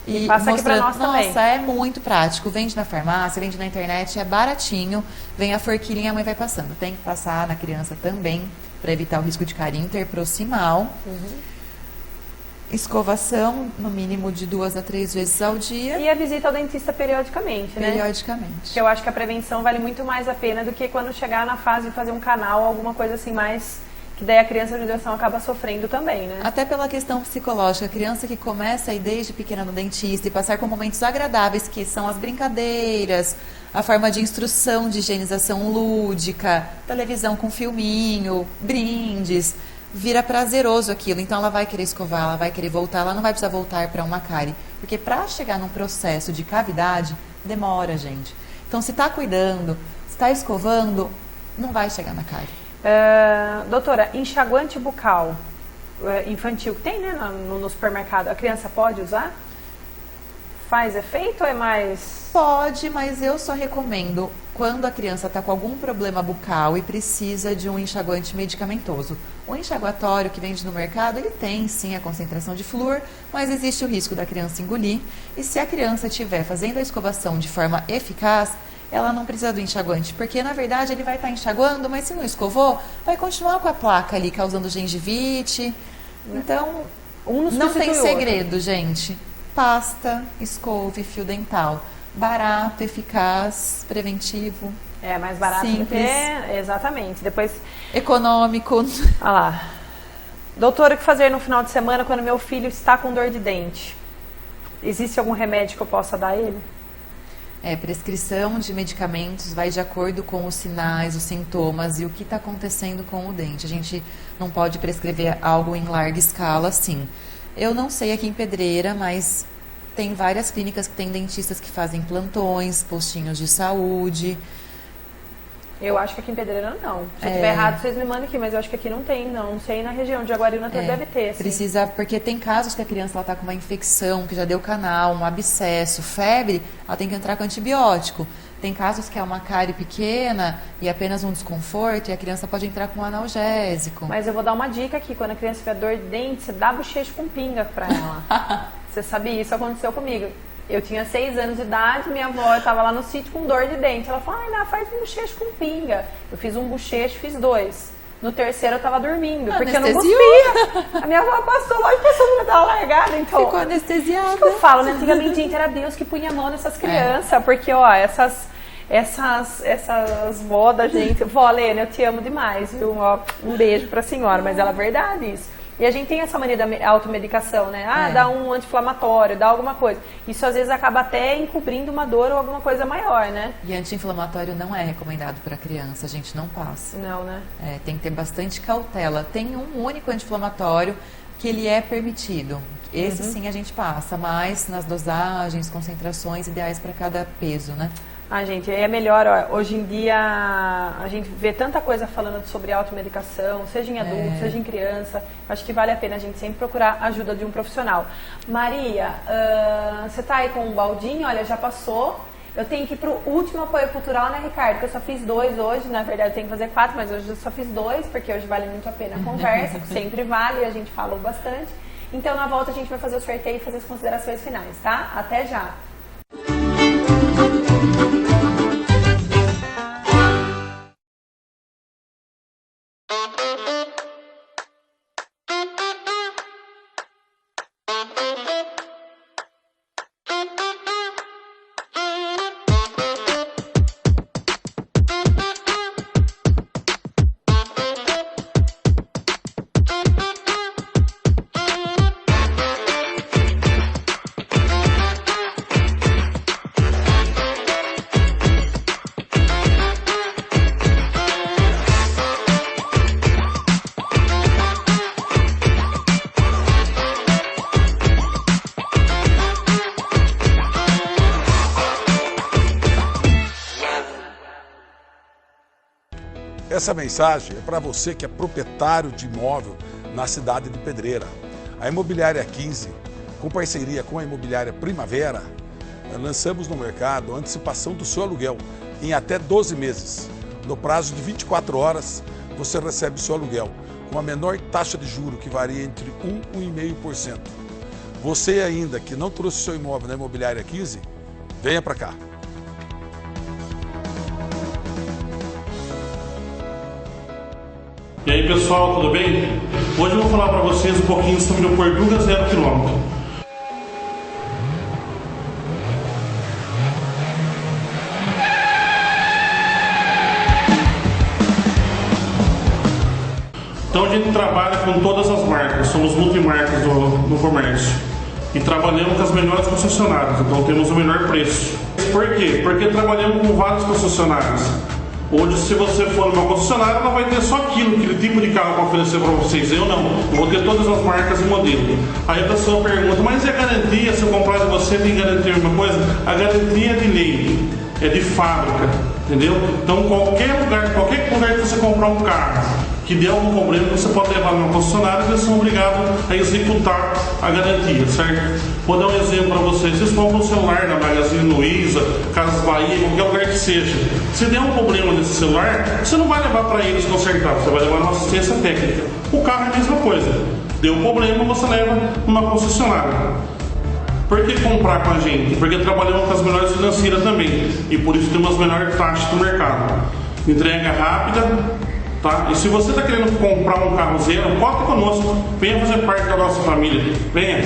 D: e
A: passa
D: mostrando.
A: Aqui pra nós também.
D: Nossa, é muito prático. Vende na farmácia, vende na internet, é baratinho. Vem a forquilhinha, a mãe vai passando. Tem que passar na criança também para evitar o risco de cárie interproximal. Escovação, no mínimo de 2 a 3 vezes ao dia.
A: E a visita ao dentista periodicamente, né?
D: Periodicamente.
A: Que eu acho que a prevenção vale muito mais a pena do que quando chegar na fase de fazer um canal, alguma coisa assim mais... Que daí a criança de judiação acaba sofrendo também, né?
D: Até pela questão psicológica. A criança que começa a ir desde pequena no dentista e passar com momentos agradáveis, que são as brincadeiras, a forma de instrução de higienização lúdica, televisão com filminho, brindes... Vira prazeroso aquilo, então ela vai querer escovar, ela vai querer voltar, ela não vai precisar voltar para uma cárie, porque para chegar num processo de cavidade, demora, gente. Então, se está cuidando, se está escovando, não vai chegar na cárie.
A: Doutora, enxaguante bucal infantil, que tem, né, no supermercado, a criança pode usar? Faz efeito ou é mais...
D: Pode, mas eu só recomendo quando a criança está com algum problema bucal e precisa de um enxaguante medicamentoso. O enxaguatório que vende no mercado, ele tem sim a concentração de flúor, mas existe o risco da criança engolir. E se a criança estiver fazendo a escovação de forma eficaz, ela não precisa do enxaguante, porque na verdade ele vai estar enxaguando, mas se não escovou, vai continuar com a placa ali causando gengivite. Então, não tem segredo, gente. Pasta, escove, fio dental. Barato, eficaz, preventivo.
A: É mais barato
D: simples.
A: Do que... Exatamente. Depois...
D: Econômico.
A: Olha lá. Doutora, o que fazer no final de semana quando meu filho está com dor de dente? Existe algum remédio que eu possa dar a ele?
D: Prescrição de medicamentos vai de acordo com os sinais, os sintomas e o que está acontecendo com o dente. A gente não pode prescrever algo em larga escala, assim. Eu não sei aqui em Pedreira, mas tem várias clínicas que tem dentistas que fazem plantões, postinhos de saúde.
A: Eu acho que aqui em Pedreira não. Se eu estiver errado, vocês me mandem aqui, mas eu acho que aqui não tem, não. Não sei, na região de Jaguariúna deve ter. Assim.
D: Precisa, porque tem casos que a criança está com uma infecção, que já deu canal, um abscesso, febre, ela tem que entrar com antibiótico. Tem casos que é uma cárie pequena e apenas um desconforto e a criança pode entrar com um analgésico.
A: Mas eu vou dar uma dica aqui, quando a criança tiver dor de dente, você dá bochecho com pinga pra ela. Você sabia? Isso aconteceu comigo. Eu tinha 6 anos de idade, minha avó estava lá no sítio com dor de dente. Ela falou, faz um bochecho com pinga. Eu fiz um bochecho, fiz 2. No terceiro eu estava dormindo, porque eu não cuspia. A minha avó passou lá e passou pra dar uma largada. Então,
D: ficou anestesiada.
A: Isso que eu falo, né? Antigamente, gente, era Deus que punha a mão nessas crianças. Porque, ó, essas vó da gente... Vó, Lena, eu te amo demais, viu? Ó, um beijo pra senhora, mas ela é verdade isso. E a gente tem essa mania da automedicação, né? Dá um anti-inflamatório, dá alguma coisa. Isso às vezes acaba até encobrindo uma dor ou alguma coisa maior, né?
D: E anti-inflamatório não é recomendado para criança, a gente não passa.
A: Não, né?
D: Tem que ter bastante cautela. Tem um único anti-inflamatório que ele é permitido. Esse sim a gente passa, mas nas dosagens, concentrações ideais para cada peso, né?
A: Gente, é melhor, ó, hoje em dia a gente vê tanta coisa falando sobre automedicação, seja em adulto, seja em criança. Acho que vale a pena a gente sempre procurar a ajuda de um profissional. Maria, você tá aí com um baldinho? Olha, já passou. Eu tenho que ir pro último apoio cultural, né, Ricardo? Que eu só fiz 2 hoje, na verdade eu tenho que fazer 4, mas hoje eu só fiz 2, porque hoje vale muito a pena a conversa, sempre vale, e a gente falou bastante. Então na volta a gente vai fazer o sorteio e fazer as considerações finais, tá? Até já!
B: Essa mensagem é para você que é proprietário de imóvel na cidade de Pedreira. A Imobiliária 15, com parceria com a Imobiliária Primavera, lançamos no mercado a antecipação do seu aluguel em até 12 meses. No prazo de 24 horas, você recebe o seu aluguel com a menor taxa de juro, que varia entre 1% e 1,5%. Você ainda que não trouxe seu imóvel na Imobiliária 15, venha para cá.
C: E aí pessoal, tudo bem? Hoje eu vou falar para vocês um pouquinho sobre o Portuga 0 km. Então a gente trabalha com todas as marcas, somos multimarcas do comércio. E trabalhamos com as melhores concessionárias, então temos o melhor preço. Por quê? Porque trabalhamos com vários concessionários. Hoje, se você for numa concessionária, ela vai ter só aquele tipo de carro para oferecer para vocês. Eu não, eu vou ter todas as marcas e modelo. Aí a pessoa pergunta, mas e a garantia? Se eu comprar de você, tem garantia alguma coisa? A garantia é de lei, é de fábrica, entendeu? Então, qualquer lugar que você comprar um carro que der algum problema, você pode levar numa concessionária e eles são obrigados a executar a garantia, certo? Vou dar um exemplo para vocês. Vocês compram um celular na Magazine Luiza, Casas Bahia, qualquer lugar que seja. Se der um problema nesse celular, você não vai levar para eles consertar, você vai levar numa assistência técnica. O carro é a mesma coisa. Deu problema, você leva numa concessionária. Por que comprar com a gente? Porque trabalhamos com as melhores financeiras também. E por isso temos as melhores taxas do mercado. Entrega rápida. Tá? E se você está querendo comprar um carro zero, conta conosco, venha fazer parte da nossa família, venha.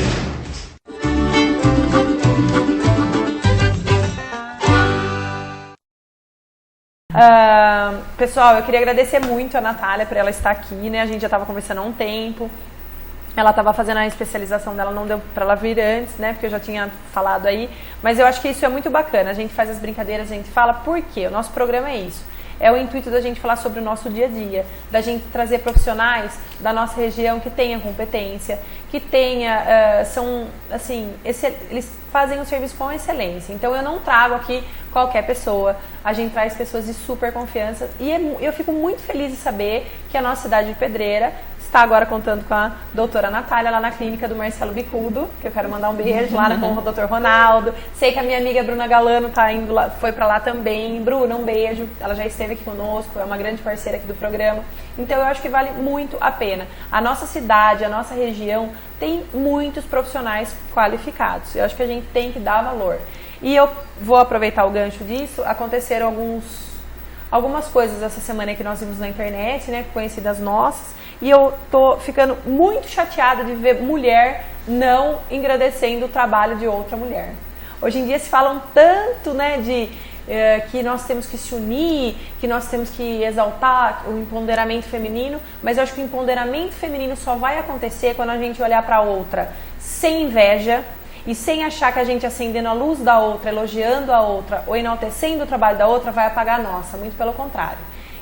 A: Pessoal, eu queria agradecer muito a Natália por ela estar aqui, né? A gente já estava conversando há um tempo. Ela estava fazendo a especialização dela, não deu para ela vir antes, né? Porque eu já tinha falado aí. Mas eu acho que isso é muito bacana. A gente faz as brincadeiras, a gente fala por quê? O nosso programa é isso. É o intuito da gente falar sobre o nosso dia a dia, da gente trazer profissionais da nossa região que tenham competência, que tenha, eles fazem o serviço com excelência. Então eu não trago aqui qualquer pessoa, a gente traz pessoas de super confiança e eu fico muito feliz de saber que a nossa cidade de Pedreira está agora contando com a doutora Natália lá na clínica do Marcelo Bicudo, que eu quero mandar um beijo lá com o doutor Ronaldo. Sei que a minha amiga Bruna Galano tá indo lá, foi para lá também. Bruna, um beijo. Ela já esteve aqui conosco, é uma grande parceira aqui do programa. Então eu acho que vale muito a pena. A nossa cidade, a nossa região tem muitos profissionais qualificados. Eu acho que a gente tem que dar valor. E eu vou aproveitar o gancho disso. Aconteceram algumas coisas essa semana que nós vimos na internet, né, conhecidas nossas. E eu tô ficando muito chateada de ver mulher não engrandecendo o trabalho de outra mulher. Hoje em dia se falam tanto, né, que nós temos que se unir, que nós temos que exaltar o empoderamento feminino, mas eu acho que o empoderamento feminino só vai acontecer quando a gente olhar para a outra sem inveja e sem achar que a gente acendendo a luz da outra, elogiando a outra ou enaltecendo o trabalho da outra vai apagar a nossa, muito pelo contrário.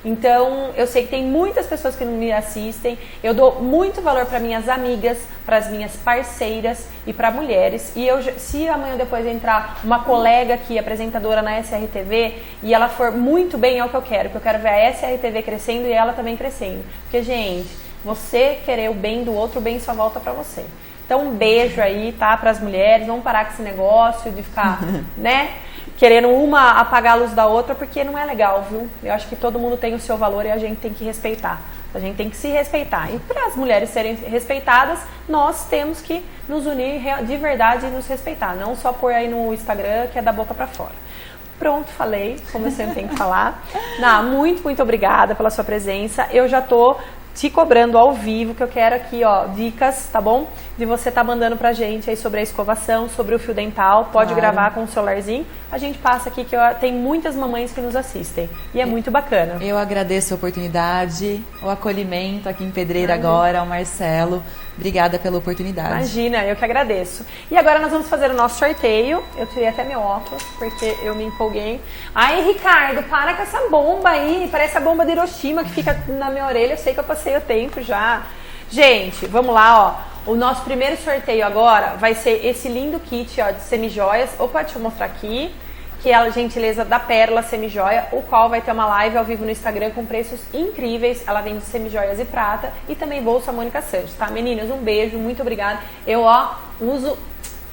A: Então, eu sei que tem muitas pessoas que me assistem, eu dou muito valor para minhas amigas, para as minhas parceiras e para mulheres. E se amanhã ou depois entrar uma colega aqui, apresentadora na SRTV, e ela for muito bem, é o que eu quero. Porque eu quero ver a SRTV crescendo e ela também crescendo. Porque, gente, você querer o bem do outro, o bem só volta para você. Então, um beijo aí, tá, para as mulheres. Vamos parar com esse negócio de ficar, né, querendo uma apagar a luz da outra, porque não é legal, viu? Eu acho que todo mundo tem o seu valor e a gente tem que respeitar. A gente tem que se respeitar. E para as mulheres serem respeitadas, nós temos que nos unir de verdade e nos respeitar. Não só pôr aí no Instagram, que é da boca para fora. Pronto, falei, como eu sempre tenho que falar. Muito, muito obrigada pela sua presença. Eu já tô te cobrando ao vivo, que eu quero aqui, ó, dicas, tá bom? De você tá mandando pra gente aí sobre a escovação, sobre o fio dental. Pode gravar com o celularzinho. A gente passa aqui, que tem muitas mamães que nos assistem. E é muito bacana.
D: Eu agradeço a oportunidade, o acolhimento aqui em Pedreira agora, ao Marcelo. Obrigada pela oportunidade.
A: Imagina, eu que agradeço. E agora nós vamos fazer o nosso sorteio. Eu tirei até meu óculos, porque eu me empolguei. Ai, Ricardo, para com essa bomba aí. Parece a bomba de Hiroshima que fica na minha orelha. Eu sei que eu passei o tempo já. Gente, vamos lá, ó. O nosso primeiro sorteio agora vai ser esse lindo kit, ó, de semijoias. Opa, deixa eu mostrar aqui. Que é a gentileza da Pérola Semijoia, o qual vai ter uma live ao vivo no Instagram com preços incríveis. Ela vende semijoias e prata e também bolsa Mônica Santos, tá? Meninas, um beijo, muito obrigada. Eu, ó, uso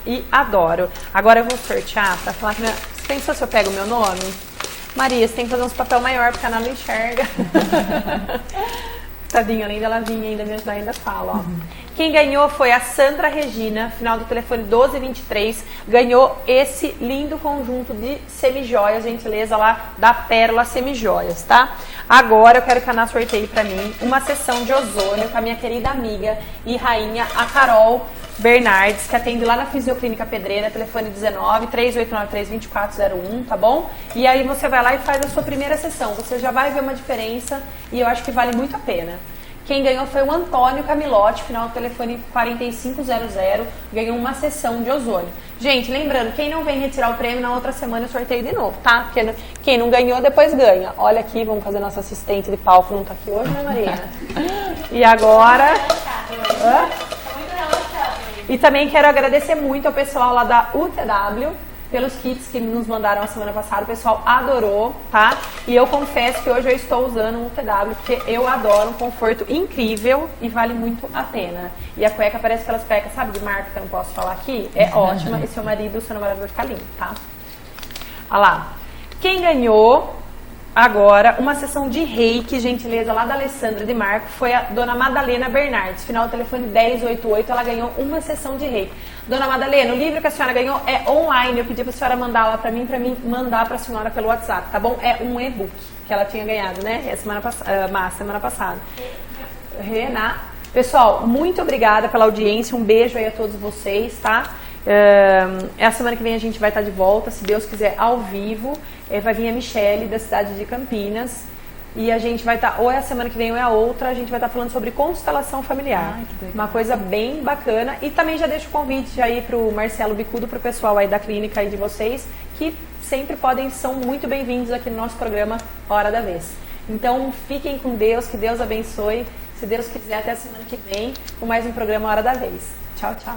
A: e adoro. Agora eu vou sortear pra falar que... Você pensou se eu pego o meu nome? Maria, você tem que fazer uns papel maior porque a Ana não enxerga. Tadinha, além dela vir ainda me ajudar, ainda fala, ó. Quem ganhou foi a Sandra Regina, final do telefone 1223, ganhou esse lindo conjunto de semijoias, gentileza lá da Pérola Semijoias, tá? Agora eu quero que a Ana sorteie pra mim uma sessão de ozônio com a minha querida amiga e rainha, a Carol Bernardes, que atende lá na Fisioclínica Pedreira, telefone 19 3893 2401, tá bom? E aí você vai lá e faz a sua primeira sessão, você já vai ver uma diferença e eu acho que vale muito a pena. Quem ganhou foi o Antônio Camilotti, final do telefone 4500, ganhou uma sessão de ozônio. Gente, lembrando, quem não vem retirar o prêmio, na outra semana eu sorteio de novo, tá? Porque quem não ganhou, depois ganha. Olha aqui, vamos fazer nossa assistente de palco, não tá aqui hoje, né, Maria? E agora... Hã? E também quero agradecer muito ao pessoal lá da UTW, pelos kits que nos mandaram a semana passada, o pessoal adorou, tá? E eu confesso que hoje eu estou usando um TW, porque eu adoro, um conforto incrível e vale muito a pena. E a cueca parece aquelas cuecas, sabe, de marca que eu não posso falar aqui? É ótima, e seu marido, seu namorado vai ficar lindo, tá? Olha lá. Quem ganhou agora uma sessão de reiki, gentileza lá da Alessandra de Marco, foi a dona Madalena Bernardes, final do telefone 1088, ela ganhou uma sessão de reiki. Dona Madalena, o livro que a senhora ganhou é online, eu pedi pra senhora mandar lá pra mim mandar pra senhora pelo WhatsApp, tá bom? É um e-book que ela tinha ganhado, né? Semana passada. Renan. Pessoal, muito obrigada pela audiência, um beijo aí a todos vocês, tá? A semana que vem a gente vai estar de volta, se Deus quiser, ao vivo. Vai vir a Michele, da cidade de Campinas. E a gente vai estar, ou é a semana que vem ou é a outra, a gente vai estar falando sobre constelação familiar. Uma coisa bem bacana. E também já deixo o convite aí pro Marcelo Bicudo, pro pessoal aí da clínica aí de vocês, que sempre são muito bem-vindos aqui no nosso programa Hora da Vez. Então fiquem com Deus, que Deus abençoe. Se Deus quiser, até a semana que vem, com mais um programa Hora da Vez. Tchau, tchau.